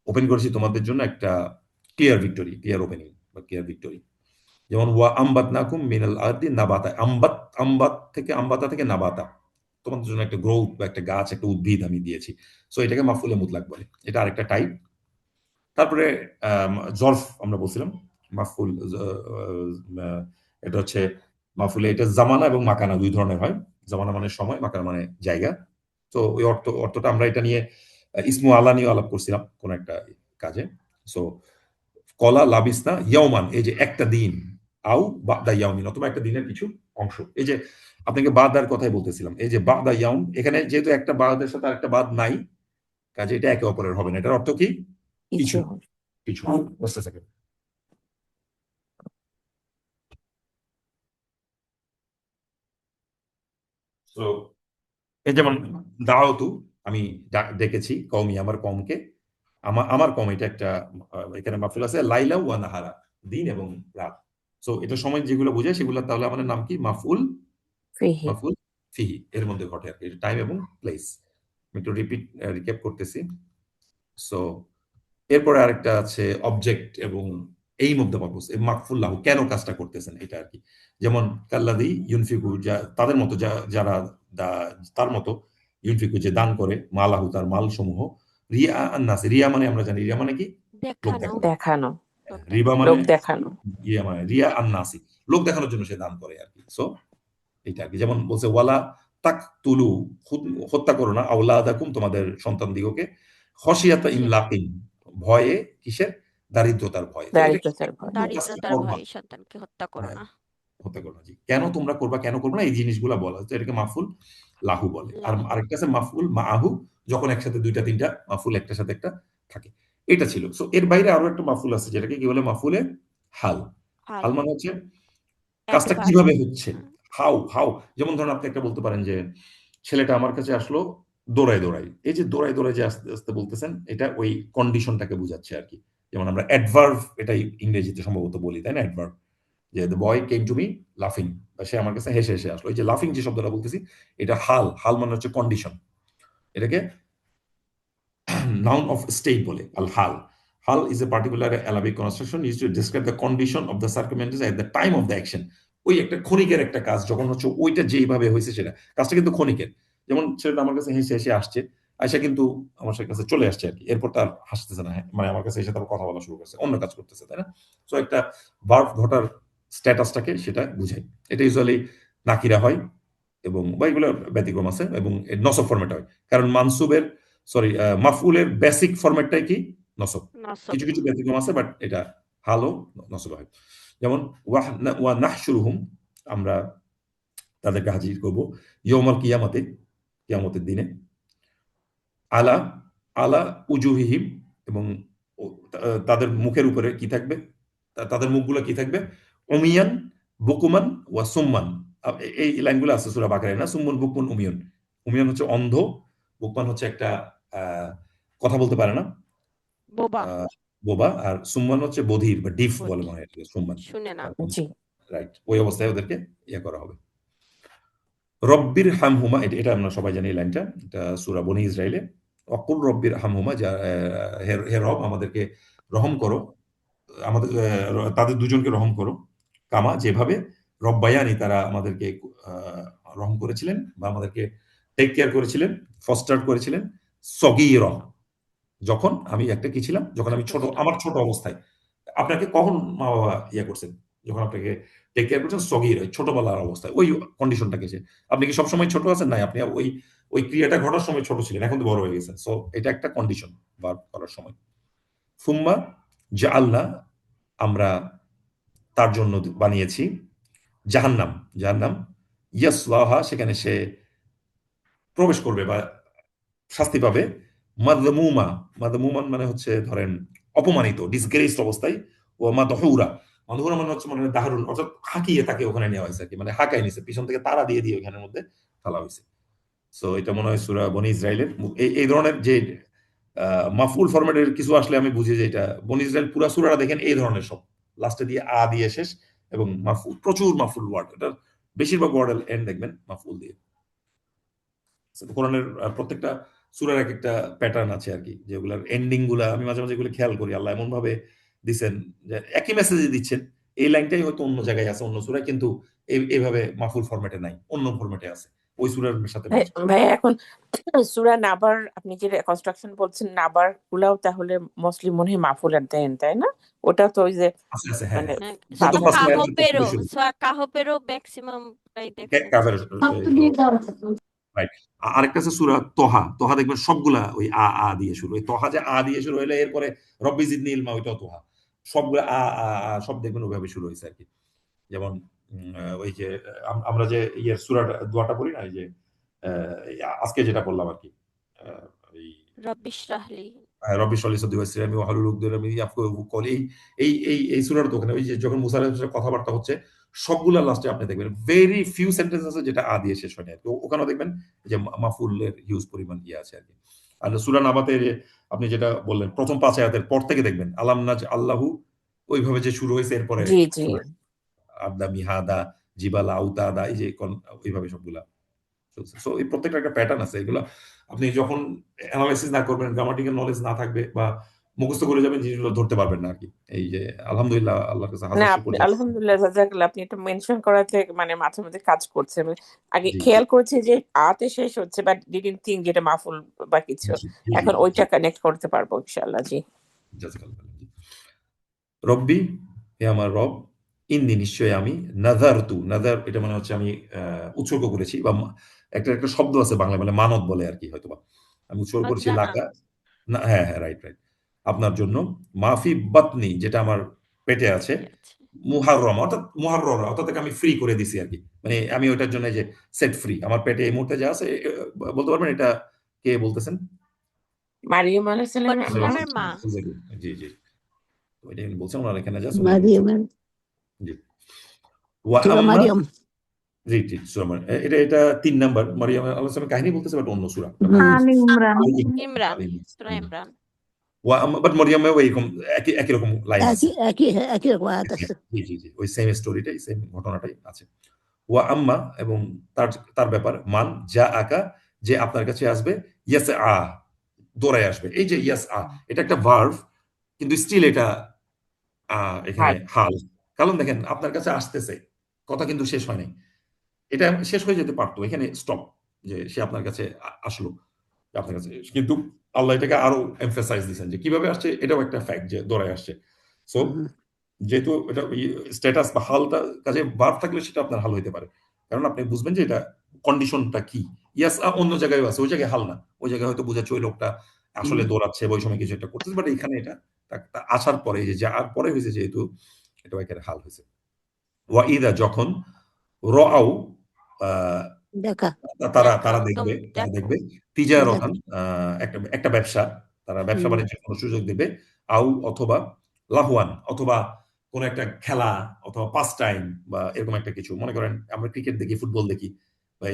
Speaker 1: ওপেন করেছি তোমাদের জন্য একটা ক্লিয়ার ভিক্টরি, ক্লিয়ার ওপেনিং বা ক্লিয়ার ভিক্টরি। যেমন ওয়া আম্বাতনাকুম মিনাল আরদি নাবাতা, আম্বাত, আম্বাত থেকে, আম্বাতা থেকে নাবাতা, তোমাদের জন্য একটা গ্রোথ বা একটা গাছ, একটা উদ্ভিদ আমি দিয়েছি। সো এটাকে মাফুলে মুতলাক বলে, এটা আরেকটা টাইপ। তারপরে জরফ আমরা বলছিলাম, মাফুল, এটা হচ্ছে মাফুলে, এটা জামানা এবং মাকানা দুই ধরনের হয়। জামানা মানে সময়, মাকানা মানে জায়গা। তো ওই অর্থটা আমরা এটা নিয়ে ইসমু আলা নিয়ে আলাপ করছিলাম কোন একটা কাজে। সো কলা লাবিসনা ইয়াওমান, এই যে একটা দিন, আও বাদা ইয়াউমিন, অথবা একটা দিনের কিছু অংশ। এই যে আপনাকে বাদার কথাই বলতেছিলাম, এই যে বাদা ইয়াউম, এখানে যেহেতু একটা বাদের সাথে আরেকটা বাদ নাই, কাজে এটা একে অপরের হবে না। এটার অর্থ কি? কিছু,
Speaker 3: কিছু।
Speaker 1: কিছু। বুঝতে থাকেন। তো এই যেমন দাওয়াতু, আমি ডেকেছি কওমি, আমার কমকে, আমার আমার কম, এটা একটা এখানে মাফুল আছে লাইলা ওয়া নাহারা, দিন এবং রাত। সো এটা সময় যেগুলো বোঝায় সেগুলো, তাহলে আমাদের নাম কি? মাফুল,
Speaker 3: ফিহি।
Speaker 1: মাফুল ফিহি, এর মধ্যে ঘটে আর কি, টাইম এবং প্লেস। আমি একটু রিক্যাপ করতেছি। সো এরপরে আরেকটা আছে অবজেক্ট এবং এইম অফ দ্য পারপোজ, মাকফুল লাহু, কেন কাজটা করতেছেন এটা আর কি। যেমন কাল্লাদি ইউনফিকু, যা তাদের মতো, যারা তার মতো, ইউনফিকু যে দান করে, মালাহু তার মাল সমূহ, রিয়া আন্নাস, রিয়া মানে আমরা জানি, রিয়া মানে কি? লোক
Speaker 2: দেখানো।
Speaker 1: দেখানো।
Speaker 3: দেখানো।
Speaker 2: লোক
Speaker 1: রিবা
Speaker 2: দেখানো।
Speaker 1: মানে
Speaker 3: লোক দেখানো।
Speaker 1: ইয়া মানে রিয়া আন্নাসি, লোক দেখানোর জন্য সে দান করে আর কি। সো এটা আর কি। যেমন বলছে ওয়ালা তাক তুলু, হত্যা করো না, আওলাদাকুম, তোমাদের সন্তান দিগকে, খসিয়াতা ইমলাকিন, ভয়ে, কিসের? দারিদ্রতার ভয়। তো এটা
Speaker 3: দারিদ্রতার ভয়।
Speaker 1: কাজটা
Speaker 2: দারিদ্রতার
Speaker 1: করবা,
Speaker 2: ভয়ে সন্তানকে হত্যা করো
Speaker 1: হ্যাঁ,
Speaker 2: না।
Speaker 1: হত্যা করবা, জি, কেন তোমরা করবা, কেন করবো না, এই জিনিসগুলা বলা হচ্ছে, এটাকে মাফুল লাহু বলে। আর
Speaker 2: লাহু।
Speaker 1: আরেকটা আছে মাফুল মাআহু, যখন একসাথে দুইটা তিনটা মাফুল একটার সাথে একটা থাকে। এটা ছিল। সো এর বাইরে আরো একটা মাফুল আছে, যেটাকে কি বলে? মাফুলে হাল।
Speaker 2: হাল।
Speaker 1: হাল মানে হচ্ছে কাজটা
Speaker 2: অ্যাডভার্ব।
Speaker 1: কিভাবে হচ্ছে, হাউ হাউ। যেমন ধরুন আপনি একটা বলতে পারেন যে ছেলেটা আমার কাছে আসলো দৌড়াই দৌড়াই, এই যে দৌড়াই দৌড়াই যে আস্তে আস্তে বলতেছেন, এটা ওই কন্ডিশনটাকে বোঝাচ্ছে আর কি। যেমন আমরা অ্যাডভার্ব, এটাই ইংরেজিতে সম্ভবত বলি, তাই না? অ্যাডভার্ব, যে the boy came to me লাফিং, বা সে আমার কাছে হেসে হেসে আসলো। এই যে লাফিং যে শব্দটা বলতেছি, এটা হাল, হাল মানে হচ্ছে কন্ডিশন। এটাকে noun of state বলে, আল হাল। হাল is a particular Arabic construction used to describe the condition of the circumstances at the time of the action. ওই একটা ক্ষণিকের একটা কাজ, যখন হচ্ছে ওইটা যেইভাবে হয়েছে সেটা, কাজটা কিন্তু ক্ষণিকের। যেমন ছেলেটা আমার কাছে হেসে হেসে আসছে, আয়সা কিন্তু আমার কাছে চলে আসছে আর কি, এরপর তার হাসতেছে না, হ্যাঁ, মানে আমার কাছে এসে তার কথা বলা শুরু করছে, অন্য কাজ করতেছে, তাই না? সো একটা ভার্ব ঘটার স্ট্যাটাসটাকে সেটা বুঝায়। এটা ইউজুয়ালি নাকিরা হয়, এবং বা এগুলো ব্যতিক্রম আছে, এবং নসব ফরম্যাট হয়। কারণ মানসুবের, সরি, মাফউলের বেসিক ফরম্যাটটাই কি? নসব।
Speaker 2: নসব।
Speaker 1: কিছু কিছু ব্যতিক্রম আছে, বাট এটা ভালো নসব হয়। যেমন ওয়া নাহশুরুহুম, আমরা তাদেরকে হাজির করব ইয়মাল কিয়ামাতে, কিয়ামতের দিনে, আলা আলা উজুহিহিম, এবং তাদের মুখের উপরে কি থাকবে, তাদের মুখগুলো কি থাকবে, উমিয়ান বুকুমান ওয়া সুম্মান। এই লাইনগুলো আছে সূরা বাকারায় না, সুম্মুন বুকমুন উমিয়ুন। উমিয়ান হচ্ছে অন্ধ, বুকমান হচ্ছে একটা কথা বলতে পারে না,
Speaker 2: বোবা।
Speaker 1: আহ, বোবা, আর সুম্মান হচ্ছে বধির বা ডিফ বলে
Speaker 2: বধি।
Speaker 1: মনে হয় এটাকে, সুম্মান।
Speaker 2: শুনে না।
Speaker 3: জি।
Speaker 1: রাইট, ওই অবস্থায় ওদেরকে ইয়ে করা হবে। রব্বির হামহুমা, এটা আমরা সবাই জানি এই লাইনটা, এটা সূরা বনী ইসরাইলে। অকুল রব্বির হামহুমা, যা হে হে রব আমাদেরকে রহম করো, আমাদের তাদের দুজনকে রহম করো, কামা যেভাবে রব্বায়ানি তারা আমাদেরকে রহম করেছিলেন বা আমাদেরকে টেক কেয়ার করেছিলেন, ফস্টার করেছিলেন, সগীর, যখন আমি একটা কি ছিলাম, যখন আমি
Speaker 2: ছোট
Speaker 1: ছোট,
Speaker 2: ছিলাম।
Speaker 1: আমার ছোট অবস্থায়। আপনাকে কখন মা বাবা ইয়ে করছেন, যখন আপনাকে টেক কেয়ার করছেন সগীর, ছোটবেলার অবস্থায়, ওই কন্ডিশনটাকে যে আপনি কি সবসময় ছোট আছেন, নাই আপনি ওই ওই ক্রিয়াটা ঘটার সময় ছোট ছিলেন, এখন তো বড় হয়ে গেছেন। সো এটা একটা কন্ডিশন বার করার সময়। ফুম্মা জাআলনা, আমরা তার জন্য বানিয়েছি জাহান্নাম, জাহান্নাম ইয়াসলাহা, সেখানে সে প্রবেশ করবে বা শাস্তি পাবে, মাদমুমা, মাদমুমান মানে হচ্ছে ধরেন অপমানিত, ডিসগ্রেসড অবস্থায়, ও মাদহুরা, মাদহুরা মানে হচ্ছে মানে দারুন, অর্থাৎ হাঁকিয়ে তাকে ওখানে নেওয়া হয়েছে আর কি, মানে হাঁকাই নিছে, পিছন থেকে তারা দিয়ে দিয়ে ওখানের মধ্যে ফেলা হয়েছে। সো এটা মনে হয় সূরা বনী ইসরাইলের এই এই ধরনের যে মাফউল ফরম্যাটের কিছু আসলে আমি বুঝি যে এটা বনী ইসরাইল পুরা সূরাটা দেখেন এই ধরনের সব, লাস্টে দিয়ে দিয়ে শেষ, এবং মাফউল, প্রচুর মাফউল ওয়ার্ড, এটা বেশিরভাগ ওয়ার্ডের এন্ড দেখবেন মাফউল দিয়ে। কোরআনের প্রত্যেকটা সূরার এক একটা প্যাটার্ন আছে আর কি, যেগুলোর এন্ডিং গুলা আমি মাঝে মাঝে এগুলো খেয়াল করি, আল্লাহ এমন ভাবে দিচ্ছেন যে একই মেসেজে দিচ্ছেন, এই লাইনটাই হয়তো অন্য জায়গায় আছে অন্য সূরায়, কিন্তু এইভাবে মাফুল ফরম্যাটে নাই, অন্য ফরম্যাটে আছে, ওই সূরার সাথে ম্যাচ করে।
Speaker 3: ভাই এখন সূরা নাবার আপনি যে কনস্ট্রাকশন বলছেন, নাবার গুলাও তাহলে মুসলিম মনে হয় মাফুলের দেন, তাই না? ওটা তো ওই যে
Speaker 1: আছে আছে, হ্যাঁ
Speaker 3: মানে
Speaker 1: হ্যাঁ।
Speaker 2: হ্যাঁ,
Speaker 1: গত
Speaker 2: সুরা
Speaker 1: পাঁচ আয়াতের পর
Speaker 2: কাহফেরও,
Speaker 1: থেকে শুরু,
Speaker 2: সুরা কাহফেরও ম্যাক্সিমাম প্রায় দেখছেন।
Speaker 1: কাফের, রাইট। আরেকটা আছে সূরা তোহা, তোহা দেখবেন সবগুলা ওই আ দিয়ে শুরু, ওই তোহা যে দিয়ে শুরু হইলে এরপরে রব্বি জিদনি ইলমা, ওইটাও তোহা, সবগুলা সব দেখবেন ওইভাবে শুরু হয়েছে আর কি। যেমন ওই যে আমরা যে ইয়ের সূরাটা দোয়াটা পড়ি না, এই যে আজকে যেটা বললাম আর কি, এই
Speaker 2: রব্বি ইশরাহলি।
Speaker 1: রব্বি ইশরাহ লি সাদরি ওয়া ইয়াসসির আমরি ওয়াহলুল উকদাতাম মিন লিসানি ইয়াফকাহু কওলি, এই সূরার তো ওখানে ওই যে যখন মুসা আলাইহিস সালামের কথাবার্তা হচ্ছে, সবগুলা লাস্টে আপনি দেখবেন ভেরি ফিউ সেন্টেন্স আছে যেটা দিয়ে শেষ হয় না, তো ওখানেও দেখবেন যে মাফুলের হিউজ পরিমাণ ইয়ে আছে আর কি। আর সূরা নাবাতে যে আপনি যেটা বললেন প্রথম ৫ আয়াতের পর থেকে দেখবেন আলাম নাজ আল্লাহু, ওইভাবে যে শুরু হয়েছে, এরপরে
Speaker 3: জি জি।
Speaker 1: আদা মিহাদা জিবালা আউতাদা, এই যে ওইভাবে সবগুলা চলছে। সো এই প্রত্যেকটা একটা প্যাটার্ন আছে, এগুলো আপনি যখন অ্যানালাইসিস না করবেন, গ্রামাটিক্যাল নলেজ না থাকবে বা মুখস্থ করে যাবেন, জিনিসগুলো ধরতে পারবেন না আর কি। এই যে আলহামদুলিল্লাহ আল্লাহর কাছে
Speaker 3: না
Speaker 1: হাজার
Speaker 3: আপনি
Speaker 1: শুকর।
Speaker 3: আলহামদুলিল্লাহ, জাযাকাল্লাহ, আপনি এটা মেনশন করাতে মানে মাঝে মাঝে কাজ করছে। আমি আগে
Speaker 1: জি
Speaker 3: খেয়াল করেছি যে আতে শেষ হচ্ছে, বাট ডিডন্ট থিঙ্ক যেটা মাফুল বা কিছু।
Speaker 1: জি জি জি
Speaker 3: এখন
Speaker 1: জি জি,
Speaker 3: ওইটা কানেক্ট করতে পারবো ইনশাআল্লাহ। জি।
Speaker 1: জাযাকাল্লাহ। জি। রব্বি, হে আমার রব, ইন্নি নিশ্চয় আমি, নাযারতু, নাযার এটা মানে হচ্ছে আমি উৎসর্গ করেছি, বা একটা একটা শব্দ আছে বাংলা মানে মানত বলে আর কি হয়তোবা, আমি উৎসর্গ করেছি
Speaker 2: মাদ্দানা।
Speaker 1: লাকা, না হ্যাঁ হ্যাঁ, রাইট রাইট, আপনার জন্য, মাফি বাতনি, যেটা আমার পেটে আছে,
Speaker 2: পেটে আছে।
Speaker 1: মুহাররম, অর্থাৎ মুহারররা, অর্থাৎ তাকে আমি ফ্রি করে দিছি আর কি, মানে আমি ওইটার জন্য যে সেট ফ্রি, আমার পেটে এই মুহূর্তে যা আছে, বলতে পারবেন এটা কে বলতেছেন?
Speaker 3: মারিয়াম আলাইহিস সালামের আম্মা।
Speaker 2: পরশুরামের মা।
Speaker 1: জি জি, তো এটা উনি বলছেন, ওনার এখানে যা আছে উনি বলছেন।
Speaker 4: মারিয়ামের
Speaker 1: জি। ওয়া
Speaker 4: সূরা
Speaker 1: আম্মা,
Speaker 4: মারিয়াম।
Speaker 1: জি জি, সূরা মারিয়াম, এটা ৩ নাম্বার মারিয়াম আলাইহিস সালামের কাহিনী বলতেছে, বাট অন্য সূরা।
Speaker 4: আলী ইমরান।
Speaker 2: ইমরান,
Speaker 1: আলী
Speaker 2: সূরা
Speaker 1: ইমরান।
Speaker 2: ইমরান।
Speaker 1: ওয়া আম্মা, বাট মরিয়মেও এরকম একই একই রকম লাইন আছে।
Speaker 4: একই রকম আয়াত আছে।
Speaker 1: জি জি জি, ওই সেম স্টোরিটাই, সেম ঘটনাটাই আছে। ওয়া আম্মা, এবং তার তার ব্যাপার, মান যা আকা, যে আপনার কাছে আসবে, ইয়াস দৌড়ায় আসবে, এই যে ইয়াস এটা একটা ভার্ভ, কিন্তু স্টিল এটা এখানে
Speaker 3: হাল।
Speaker 1: হাল। কারণ দেখেন আপনার কাছে আসতেছে, কথা কিন্তু শেষ হয় নাই, এটা শেষ হয়ে যেতে পারতো, এখানে স্টপ, যে সে আপনার কাছে আসলো, আপনার কাছে, কিন্তু আল্লাহ এটাকে আরো এমফেসাইজ দিচ্ছেন যে কিভাবে আসছে, এটাও একটা ফ্যাক্ট যে দৌড়ায় আসছে। সো
Speaker 4: হুম।
Speaker 1: যেহেতু এটা স্ট্যাটাস বা হালটা কাজে ভার্ব থাকলে সেটা আপনার হাল হইতে পারে, কারণ আপনি বুঝবেন যে এটা কন্ডিশনটা কি। ইয়াস অন্য জায়গায় আছে, ওই জায়গায় হাল না, ওই জায়গায় হয়তো বোঝাচ্ছে ওই লোকটা আসলে দৌড়াচ্ছে বা ওই সময় কিছু একটা করতেছে, বাট এখানে এটা আসার পরে, এই যে যার পরে হয়েছে, যেহেতু এটা একেবারে হাল হয়েছে। ওয়া ইদা, যখন, রাউ,
Speaker 4: দেখা
Speaker 1: তারা
Speaker 2: দেখা
Speaker 1: তারা
Speaker 2: একদম
Speaker 1: দেখবে তারা
Speaker 2: দেখা
Speaker 1: দেখবে তিজারতান
Speaker 4: দেখা
Speaker 1: একটা একটা ব্যবসা, তারা ব্যবসা
Speaker 4: হুম
Speaker 1: বাণিজ্যের কোনো সুযোগ দেবে, আউ অথবা লাহওয়ান অথবা কোন একটা খেলা অথবা পাস টাইম বা এরকম একটা কিছু। মনে করেন আমরা ক্রিকেট দেখি, ফুটবল দেখি, বা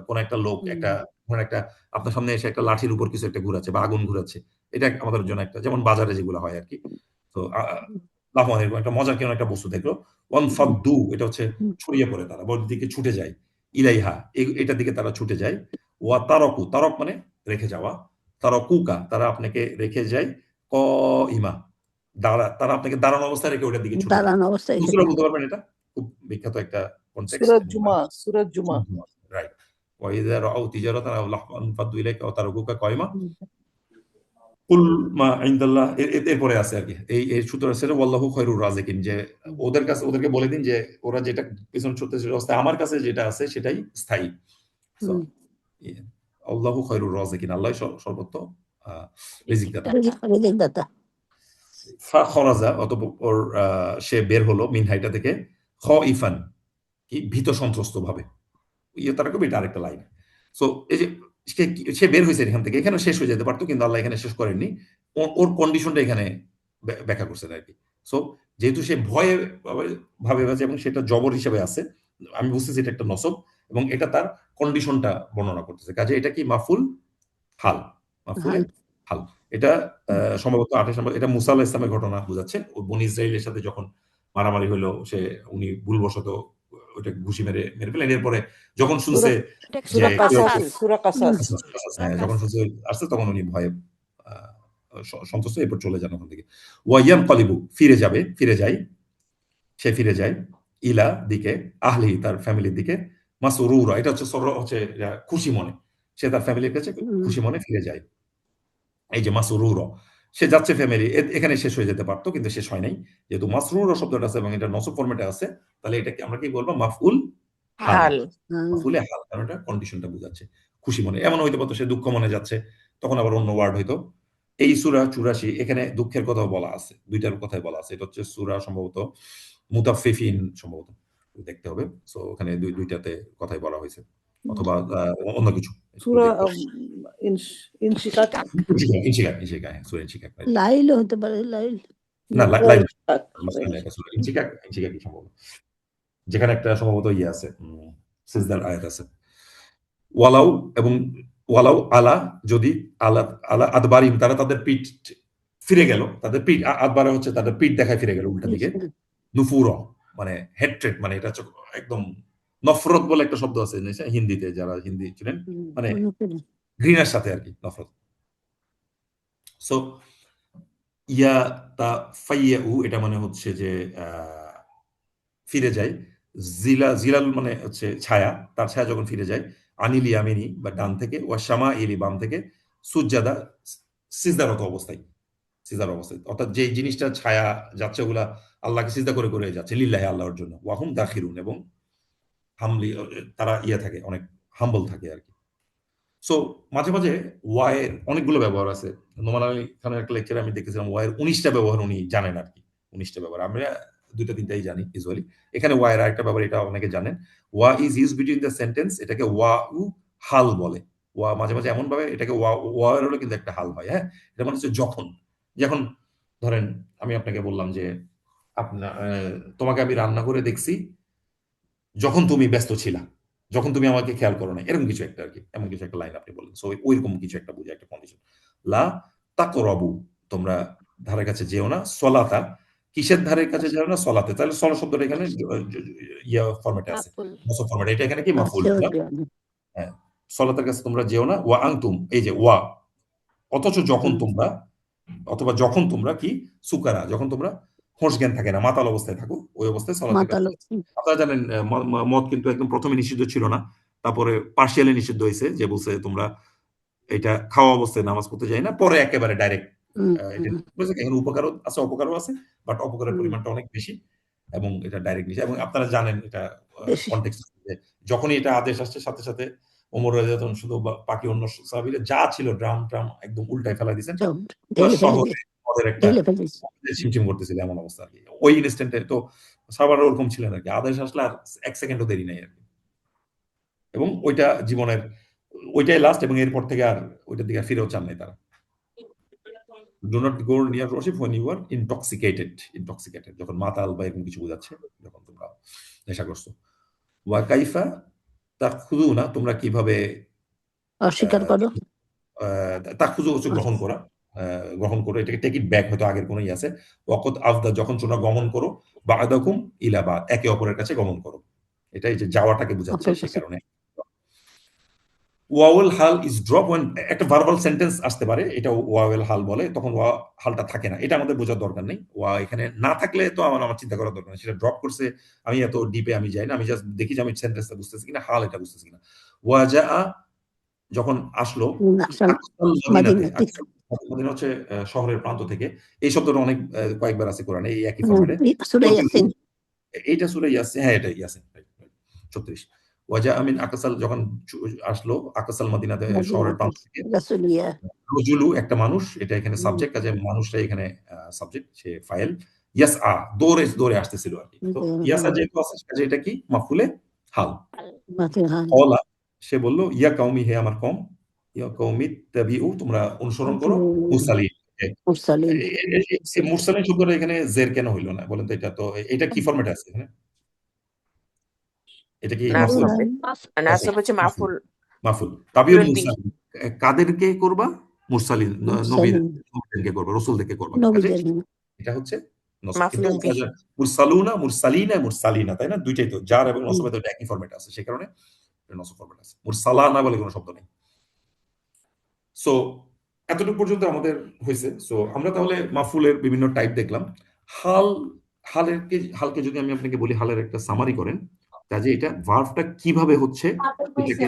Speaker 1: কোন একটা লোক
Speaker 4: হুম
Speaker 1: একটা ধরেন একটা আপনার সামনে এসে একটা লাঠির উপর কিছু একটা ঘুরাচ্ছে বা আগুন ঘুরাচ্ছে। এটা আমাদের জন্য একটা, যেমন বাজারে যেগুলো হয় আরকি। তো লাহওয়ান এরকম একটা মজার কোনো একটা বস্তু দেখলো। ওয়ান
Speaker 4: হুম
Speaker 1: ফাদ্দু এটা হচ্ছে
Speaker 4: হুম
Speaker 1: ছড়িয়ে পড়ে, তারা বড় দিকে ছুটে যায়। ইলাইহা এটার দিকে তারা ছুটে যায়। ওয়া তারকু, তারক মানে রেখে যাওয়া। তারকুকা তারা আপনাকে রেখে যায়। ইমা তারা আপনাকে দাঁড়ানো অবস্থায় রেখে ওটার দিকে ছুটে যায়।
Speaker 4: দাঁড়ানো অবস্থায়
Speaker 1: কোন
Speaker 4: রেখে
Speaker 1: সূরা
Speaker 4: দেয়
Speaker 1: বলতে পারবেন এটা? খুব বিখ্যাত একটা কনটেক্সট
Speaker 5: সূরা
Speaker 1: এবং
Speaker 5: জুমা, সূরা জুমা।
Speaker 1: রাইট। ওয়া ইযা রাআউ তিজারাতান আও লাহওয়ান ফাদ্দু ইলাইকা ওয়া তারাকুকা কায়মা।
Speaker 4: হুম
Speaker 1: কুল মা ইনদাল্লাহ এরপরে আছে আরকি। এই সূত্র আছে ওয়াল্লাহু খায়রুর রাযিকিন, যে ওদের কাছে ওদেরকে বলে দিন যে ওরা যেটা পেছনে ছুটতেছে সেটা অবস্থায় আমার কাছে যেটা আছে সেটাই স্থায়ী। সো
Speaker 4: হুম
Speaker 1: আল্লাহু খায়রুর রাযিকিন, আল্লাহ সর্বোত্তম রিজিক দাতা।
Speaker 4: রিজিক দাতা
Speaker 1: ফাখরাজা অতঃপর সে বের হলো মিনহাইটা থেকে খাইফান কি ভীত সন্ত্রস্ত ভাবে। তারা কবি এটা আরেকটা লাইন। সো এই যে সে বের হয়েছে এখান থেকে, এখানে শেষ হয়ে যেতে পারতো কিন্তু আল্লাহ এখানে শেষ করেননি। ওর কন্ডিশনটা এখানে ব্যাখ্যা করছেন আরকি। সো যেহেতু সে ভয়ে ভাবে আছে এবং সেটা জবর হিসেবে আছে, আমি বুঝতেছি এটা একটা নসব এবং এটা তার কন্ডিশনটা বর্ণনা করতেছে। কাজে এটা কি মাফুল হাল, মাফুলে
Speaker 4: হাল
Speaker 1: হাল। এটা সম্ভবত 28 নম্বর, এটা মুসা আলাইহিস সালামের ঘটনা বোঝাচ্ছে। ও বনী ইসরাইলের সাথে যখন মারামারি হলো, উনি ভুলবশত ওইটা ঘুষি মেরে ফেলেন। এরপরে যখন শুনছে
Speaker 2: এটা
Speaker 1: যে
Speaker 5: সূরা
Speaker 1: কেউ
Speaker 5: কাসাস,
Speaker 1: একটা
Speaker 5: সূরা কাসাস।
Speaker 1: হ্যাঁ, যখন শুনছে আসছে তখন উনি ভয়ে আ সন্ত্রস্ত, এরপর চলে যান ওখান থেকে। ওয়াইয়াম কালিবু ফিরে যায়, সে ফিরে যায় ইলা দিকে, আহলিহি তার ফ্যামিলির দিকে, মাসরুরা এটা হচ্ছে হচ্ছে খুশি মনে। সে তার ফ্যামিলির কাছে খুশি মনে ফিরে যায়। এই যে মাসরুর, সে যাচ্ছে ফ্যামিলি, এখানে শেষ হয়ে যেতে পারতো কিন্তু শেষ হয় নাই। যেহেতু মাসরুর শব্দটা আছে এবং এটা নসব ফরম্যাটে আছে, তাহলে এটাকে আমরা কি বলবো? মাফউল হাল।
Speaker 3: হাল
Speaker 1: মাফউলে হাল, কারণ এটা কন্ডিশনটা বোঝাচ্ছে খুশি মনে। এমন হইতে পারতো সে দুঃখ মনে যাচ্ছে, তখন আবার অন্য ওয়ার্ড হইতো। এই সূরা 84 এখানে দুঃখের কথাও বলা আছে, দুইটার কথাই বলা আছে। এটা হচ্ছে সূরা সম্ভবত মুতাফফিফিন, সম্ভবত দেখতে হবে। সো ওখানে দুইটাতে কথাই বলা হয়েছে, অথবা অন্য কিছু একটু
Speaker 5: সূরা
Speaker 1: দেখতে হবে।
Speaker 5: ইনশিকাক।
Speaker 1: ইনশিকাক, হ্যাঁ, সূরা ইনশিকাক।
Speaker 4: লাইল হতে পারে লাইল
Speaker 1: না, লাইল
Speaker 5: সূরা
Speaker 1: এটা সূরা ইনশিকাকই সম্ভবত। যেখানে একটা সম্ভবত ইয়ে আছে, সিজদার আয়াত আছে। ওয়ালাউ এবং ওয়ালাউ আলা যদি আলা আলা আদবারিম তারা তাদের পিঠ ফিরে গেল, তাদের পিঠ আদবারে হচ্ছে তাদের পিঠ দেখায় ফিরে গেল উল্টা দিকে। নুফুর মানে হেট্রেড, মানে এটা হচ্ছে একদম নফরত বলে একটা শব্দ আছে হিন্দিতে, যারা হিন্দি ছিলেন মানে ঘৃণার সাথে আর কি নফরত। সো ইয়া তা ফাইয়াউ এটা মানে হচ্ছে যে ফিরে যায়। জিলাল মানে হচ্ছে ছায়া, তার ছায়া যখন ফিরে যায়, আনিল ইয়ামিনি বা ডান থেকে, ওয়া শামা ইলি বাম থেকে, সুজ্জাদা সিজদারত অবস্থায়, সিজদার অবস্থায়, অর্থাৎ যে জিনিসটা ছায়া যাচ্ছে ওগুলা আল্লাহকে সিজদা করে করে যাচ্ছে, লিল্লাহি আল্লাহর জন্য, ওয়াহুম দাখিরুন এবং হামলি তারা ইয়ে থাকে, অনেক হাম্বল থাকে আর কি। সো মাঝে মাঝে ওয়াইয়ের অনেকগুলো ব্যবহার আছে। নোমান আলী খানের একটা লেকচারে আমি দেখেছিলাম ওয়াইয়ের 19টা ব্যবহার উনি জানেন আর কি। 19টা ব্যবহার আমরা 2-3টাই জানি ইউজুয়ালি। এখানে ওয়াইয়ের আরেকটা ব্যবহার, এটা অনেকে জানেন। ওয়া is use between the sentence, এটাকে ওয়া উ হাল বলে। ওয়া মাঝে মাঝে এমন ভাবে এটাকে ওয়া এর হলো কিন্তু একটা হাল হয়, হ্যাঁ। এটা মানে হচ্ছে যখন ধরেন আমি আপনাকে বললাম যে আপনার তোমাকে আমি রান্না করে দেখছি যখন তুমি ব্যস্ত ছিলা, যখন তুমি আমাকে খেয়াল করো না, এরকম কিছু একটা আরকি। এমন কিছু একটা লাইন আপনি বললেন। সো ওইরকম কিছু একটা বোঝায় একটা কন্ডিশন। লা তাকরাবু তোমরা ধারে কাছে যেও না, সলাতা কিসের ধারে কাছে যেও না? সলাতে। তাহলে সলা শব্দটা এখানে ইয়া ফরম্যাটে আছে।
Speaker 2: মাফুল
Speaker 1: নসব ফরম্যাটে। এটা এখানে কি মাফউল।
Speaker 4: আছে
Speaker 1: হ্যাঁ। সলাতের কাছে তোমরা যেও না, ওয়া আনতুম এই যে ওয়া, অথচ যখন তোমরা, অথবা যখন তোমরা কি সুকারা, যখন তোমরা হোশ জ্ঞান থাকে না, মাতাল অবস্থায় থাকো, ওই অবস্থায় সালাতের কাছে।
Speaker 4: মাতাল
Speaker 1: আপনারা জানেন মদ কিন্তু একদম প্রথমে নিষিদ্ধ ছিল না, তারপরে পার্শিয়ালি নিষিদ্ধ হয়েছে, যে বলছে তোমরা এটা খাওয়া অবস্থায় নামাজ পড়তে যাই না, পরে একেবারে ডাইরেক্ট এখানে উপকারও আছে অপকারও আছে, বাট অপকারের পরিমাণটা অনেক বেশি এবং এটা ডাইরেক্ট নিষেধ। এবং আপনারা জানেন এটা
Speaker 4: বেশি
Speaker 1: কনটেক্সট, যখনই এটা আদেশ আসছে সাথে সাথে ওমর রাদিয়াল্লাহু আনহু শুধু বাকি অন্য সাহাবীরা যা ছিল ড্রাম একদম উল্টায় ফেলা দিয়েছেন।
Speaker 4: সব ঢেলে ফেলে
Speaker 1: শহরে ওদের একটা
Speaker 4: ঢেলে ফেলেছে
Speaker 1: ছিমছিম করতেছিল এমন অবস্থা আর কি। ওই ইনস্ট্যান্টে তো সাহাবারা ওরকম ছিলেন আর কি। আদেশ আসলে আর 1 সেকেন্ডও দেরি নাই আর কি। এবং ওইটা জীবনের ওইটাই লাস্ট, এবং এরপর থেকে আর ওইটার দিকে আর ফিরেও চান নাই তারা। Do not go near worship when you are intoxicated, যখন মাতাল বা এরকম কিছু বোঝাচ্ছে, যখন তোমরা নেশাগ্রস্ত। ওয়া কাইফা তাখুযুনা, তোমরা কিভাবে
Speaker 4: অস্বীকার করো।
Speaker 1: তাখুযু হচ্ছে গ্রহণ করা, গ্রহণ করো, এটাকে টেক ইট ব্যাক, হয়তো আগের কোনোই আছে। ওয়াকত আফদা, যখন তোমরা গমন করো, বা'দাকুম ইলা বা'দ, একে অপরের কাছে গমন করো, এটাই যে যাওয়াটাকে বোঝাচ্ছে,
Speaker 4: অপর
Speaker 1: সে
Speaker 4: কাছে।
Speaker 1: কারণে। ওয়াওয়েল হাল ইজ ড্রপ ওয়েন, একটা ভার্বাল সেন্টেন্স আসতে পারে, এটা ওয়াওয়েল হাল বলে, তখন ওয়া হালটা থাকে না, এটা আমাদের বোঝার দরকার নেই। ওয়া এখানে না থাকলে তো আমার চিন্তা করার দরকার নেই, সেটা ড্রপ করছে, আমি এত ডিপে আমি যাই না, আমি জাস্ট দেখি যে আমি সেন্টেন্সটা বুঝতেছি কিনা, হাল এটা বুঝতেছি কিনা। ওয়াজা, যখন আসলো,
Speaker 4: আসাম
Speaker 1: আকসাল মদিনাতে,
Speaker 4: মদিনাতে।
Speaker 1: মদিনা হচ্ছে শহরের প্রান্ত থেকে, এই শব্দটা অনেক কয়েকবার আছে কোরআনে এই একই ফরম্যাটে।
Speaker 4: সূরা ইয়াসিন।
Speaker 1: এইটা সূরা ইয়াসিন, হ্যাঁ এটা ইয়াসিন 36। ওয়াজা আমিন আকাসাল, যখন আসলো আকাসাল মদিনাতে, শহরের প্রান্ত থেকে,
Speaker 4: রাসূলিয়া।
Speaker 1: রজুলু একটা মানুষ, এটা এখানে সাবজেক্ট, কাজে মানুষটা এখানে সাবজেক্ট, সে ফাইল। ইয়াসআ, দৌড়ে দৌড়ে আসতেছিল আর কি। তো ইয়াসআ যেহেতু আছে, কাজে এটা কি মাফুলে হাল। কলা, সে বলল, ইয়া কওমি, হে আমার কওম, ইয়া কওমি তাবিউ, তোমরা অনুসরণ করো, মুরসালিন।
Speaker 4: মুরসালিন।
Speaker 1: মুরসালিন শব্দটা এখানে জের কেন হইল না বলেন তো? এটা তো, এটা কি ফরম্যাটে আছে এখানে? এটা কি
Speaker 3: নাসব
Speaker 1: মাফুল?
Speaker 3: নাসব হচ্ছে মাফুল
Speaker 1: মাফুল। তাবিউল
Speaker 3: বিল বি।
Speaker 1: মুরসালিন, কাদেরকে করবা? মুরসালিন, নবীদেরকে করবা, রাসূলদেরকে করবা। কাজে
Speaker 4: নবীদের।
Speaker 1: এটা হচ্ছে নসব।
Speaker 3: মাফুল
Speaker 1: কিন্তু
Speaker 3: বি।
Speaker 1: মুরসালুনা, মুরসালিনা, মুরসালিনা, তাই না? দুইটাই তো জার এবং নসবে তো একই ফরম্যাট আছে, সেই কারণে নসব ফরম্যাট আছে। মুরসালানা বলে কোনো শব্দ নেই। সো এতটুকু পর্যন্ত আমাদের হয়েছে। সো আমরা তাহলে মাফুলের বিভিন্ন টাইপ দেখলাম। হাল, হালকে যদি আমি আপনাকে বলি, হালের একটা সামারি করেন, কাজে এটা ভার্বটা কিভাবে হচ্ছে, এটাকে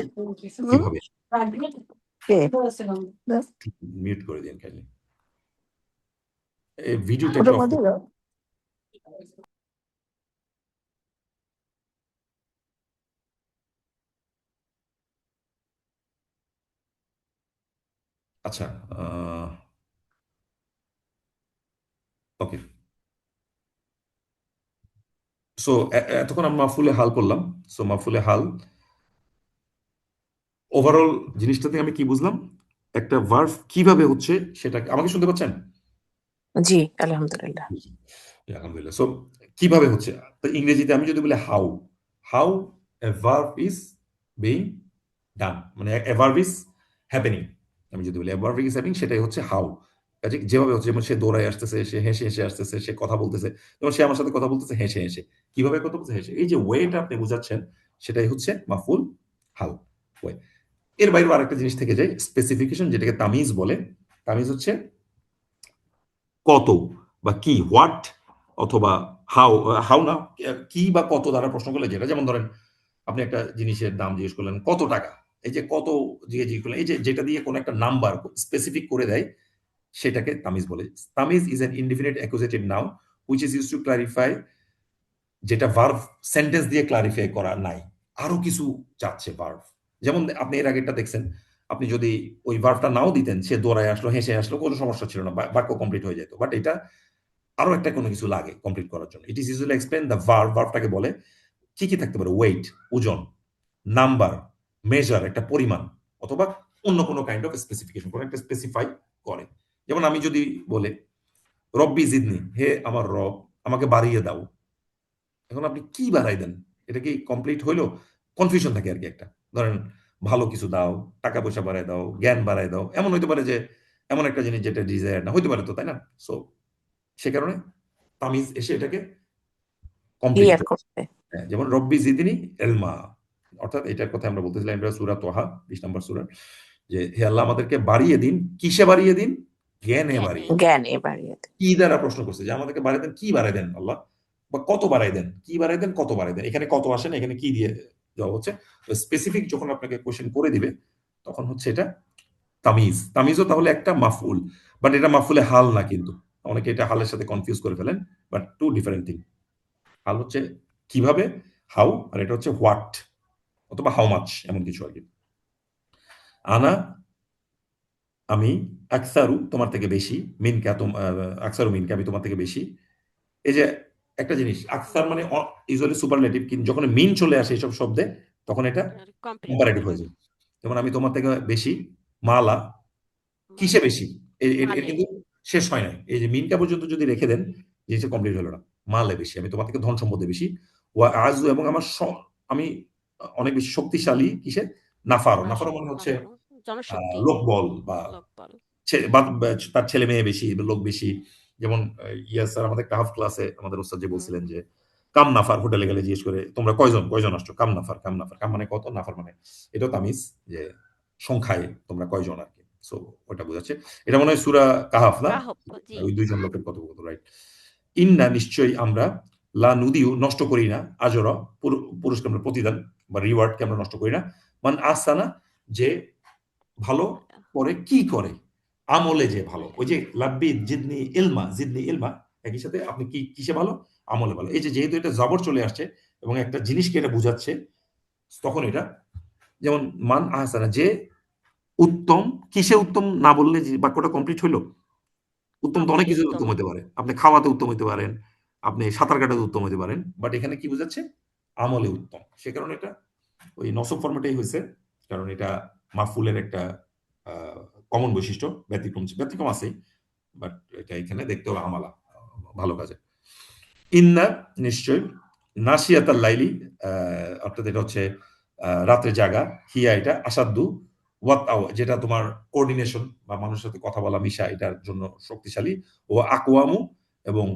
Speaker 1: কিভাবে মিউট করে দিন কাইন্ডলি, এই ভিডিওটা একটু অফ করুন। আচ্ছা, ওকে। সো এতক্ষণ আমরা মাফুলে হাল করলাম। সো মাফুলে হাল ওভারঅল জিনিসটা থেকে আমি কি বুঝলাম, একটা ভার্ব কিভাবে হচ্ছে সেটা, আমাকে শুনতে পাচ্ছেন?
Speaker 3: জি আলহামদুলিল্লাহ।
Speaker 1: আলহামদুলিল্লাহ। সো কিভাবে হচ্ছে, তো ইংরেজিতে আমি যদি বলি how, how A verb is being done, মানে এ ভার্ব ইজ হ্যাপেনিং, আমি যদি বলি এ ভার্ব ইজ হ্যাপেনিং, সেটাই হচ্ছে হাউ। কাজে যেভাবে হচ্ছে, যেমন সে দৌড়ায় আসতেছে, সে হেসে হেসে আসতেছে, সে কথা বলতেছে, যেমন সে আমার সাথে কথা বলতেছে হেসে হেসে, কিভাবে কথা বলতেছে হেসে, এই যে ওয়েটা আপনি বুঝাচ্ছেন, সেটাই হচ্ছে মাফুল হাল ওয়ে। এর বাইরে আরেকটা জিনিস থেকে যায়, স্পেসিফিকেশন, যেটাকে তামিজ বলে। তামিজ হচ্ছে কত বা কি, হোয়াট, অথবা হাউ, হাউ না, কি বা কত দ্বারা প্রশ্ন করলে যেটা, যেমন ধরেন আপনি একটা জিনিসের দাম জিজ্ঞেস করলেন কত টাকা, এই যে কত জিজ্ঞেস করলেন, এই যে যেটা দিয়ে কোনো একটা নাম্বার স্পেসিফিক করে দেয়, সেটাকে তামিজ বলে। তামিজ is an indefinite accusative noun which is used to clarify, যেটা ভার্ব সেন্টেন্স দিয়ে ক্লারিফাই করা নাই, আরো কিছু চাচ্ছে ভার্ব। যেমন আপনি এর আগেরটা দেখছেন, আপনি যদি ওই ভার্বটা নাও দিতেন, সে দৌড়ায় আসলো, হেসে আসলো, কোনো সমস্যা ছিল না, বাক্য কমপ্লিট হয়ে যেত। বাট এটা আরো একটা কোনো কিছু লাগে কমপ্লিট করার জন্য। It is usually explain the verb, ভার্বটাকে বলে কি কি থাকতে পারে, ওয়েট ওজন, নাম্বার, মেজার একটা পরিমাণ, অথবা অন্য কোনো কাইন্ড অফ স্পেসিফিকেশন, কোনো একটা স্পেসিফাই করে। যেমন আমি যদি বলে রব্বি জিদনি, হে আমার রব আমাকে বাড়িয়ে দাও, এখন আপনি কি বাড়াই দেন, এটা কি কমপ্লিট হইলো? কনফিউশন থাকে আর কি একটা। ধরেন ভালো কিছু দাও, টাকা পয়সা বাড়ায় দাও, জ্ঞান বাড়ায় দাও, এমন হইতে পারে যে এমন একটা জিনিস যেটা ডিজায়ার না হইতে পারে, তো তাই না? সো সে কারণে তামিজ এসে এটাকে কমপ্লিট
Speaker 3: ক্লিয়ার
Speaker 1: করে।
Speaker 3: করতে।
Speaker 1: যেমন রব্বি জিদিনি এলমা, অর্থাৎ এটার কথা আমরা বলতেছিলাম, এটা সূরা তোহা 20 নম্বর সূরা, যে হে আল্লাহ আমাদেরকে বাড়িয়ে দিন, কিসে বাড়িয়ে দিন? জ্ঞানে বাড়িয়ে দিন।
Speaker 3: জ্ঞান এবারে
Speaker 1: কি দ্বারা প্রশ্ন করছে যে আমাদেরকে বাড়াই দেন, কি বাড়াই দেন আল্লাহ, বা কত বাড়াই দেন, কি বাড়াই দেন, কত বাড়াই দেন। এখানে কত আসে না, এখানে কি দিয়ে দেওয়া হচ্ছে। তো স্পেসিফিক যখন আপনাকে কোশ্চেন করে দিবে, তখন হচ্ছে এটা তামিজ। তামিজও তাহলে একটা মাফউল, বাট এটা মাফউলে হাল না কিন্তু, অনেকে এটা হালের সাথে কনফিউজ করে ফেলেন, বাট টু ডিফারেন্ট থিং। হাল হচ্ছে কিভাবে, হাউ, আর এটা হচ্ছে হোয়াট অথবা হাউ মাচ, এমন কিছু আর কি। আনা, আমি, আকসারু, তোমার থেকে বেশি, মিনকা, আকসারু মিনকা, আমি তোমার থেকে বেশি। এই যে একটা জিনিস, আকসার মানে ইউজুয়ালি সুপারলেটিভ, কিন্তু যখন মিন চলে আসে এইসব শব্দে, তখন এটা
Speaker 2: কমপ্লিট
Speaker 1: কম্পারেটিভ হয়ে যায়। যেমন আমি তোমার থেকে বেশি, মালা কিসে বেশি, এর
Speaker 2: মালে
Speaker 1: কিন্তু শেষ হয় নাই। এই যে মিনটা পর্যন্ত যদি রেখে দেন, জিনিসটা কমপ্লিট হলো না। মালে বেশি, আমি তোমার থেকে ধন সম্পদে বেশি। ওয়া আযু, এবং আমার আমি অনেক বেশি শক্তিশালী কিসে, নাফারো। নাফারো মানে হচ্ছে
Speaker 2: জনশক্তি
Speaker 1: লোকবল বা
Speaker 2: লোকবল
Speaker 1: তার ছেলে মেয়ে বেশি, লোক বেশি। যেমন ইয়াস স্যার আমাদের কাহাফ ক্লাসে আমাদের ওস্তাদ যে বলছিলেন যে কাম নাফার, হোটেলে গেলে জিজ্ঞেস করে তোমরা কয়জন কয়জন আসছো, কাম নাফার, কাম নাফার, কাম মানে কত, নাফার মানে এটাও তামিজ, যে সংখ্যায় তোমরা কয়জন আর কি। সো ওটা বোঝাচ্ছে। এটা মনে হয় সূরা কাহাফ না,
Speaker 2: কাহব জি
Speaker 1: ওই দুইজন লোকের কথোপকথন, রাইট। ইন্না নিশ্চয়ই আমরা, লা নুদিউ নষ্ট করি না, আজরা পুরস্কার আমরা প্রতিদান বা রিওয়ার্ডকে আমরা নষ্ট করি না, মান আহসানা যে ভালো করে, কি করে, আমলে যে ভালো। ওই যে লাব্বি জিদনি ইলমা, জিদনি ইলমা, একই সাথে আপনি কি কিসে ভালো, আমলে ভালো। এই যে যেহেতু এটা জবর চলে আসছে এবং একটা জিনিসকে এটা বোঝাচ্ছে, তখন এটা যেমন মান আহসানা যে উত্তম, কিসে উত্তম না বললে যে বাক্যটা কমপ্লিট হইলো। উত্তম তো অনেক
Speaker 2: আমলে
Speaker 1: কিছু
Speaker 2: উত্তম
Speaker 1: উত্তম হতে পারে, আপনি খাওয়াতে উত্তম হতে পারেন, আপনি সাঁতার কাটাতে উত্তম হতে পারেন, বাট এখানে কি বোঝাচ্ছে, আমলে উত্তম। সে কারণে এটা ওই নসব ফরম্যাটেই হয়েছে, কারণ এটা মাফুলের একটা কমন বৈশিষ্ট্য, ব্যতিক্রম আছে, বাট এটা এখানে দেখতে হবে আমালা, ভালো কাজে। ইন্না নিশ্চয়, নাসিয়াতাল লাইলি, অর্থাৎ এটা হচ্ছে রাত্রে জাগা, হিয়া এটা আসাদ্দু, যেটা তোমার কোঅর্ডিনেশন বা মানুষের সাথে কথা বলা, মিশা, এটার জন্য শক্তিশালী। ও আকওয়ামু, এবং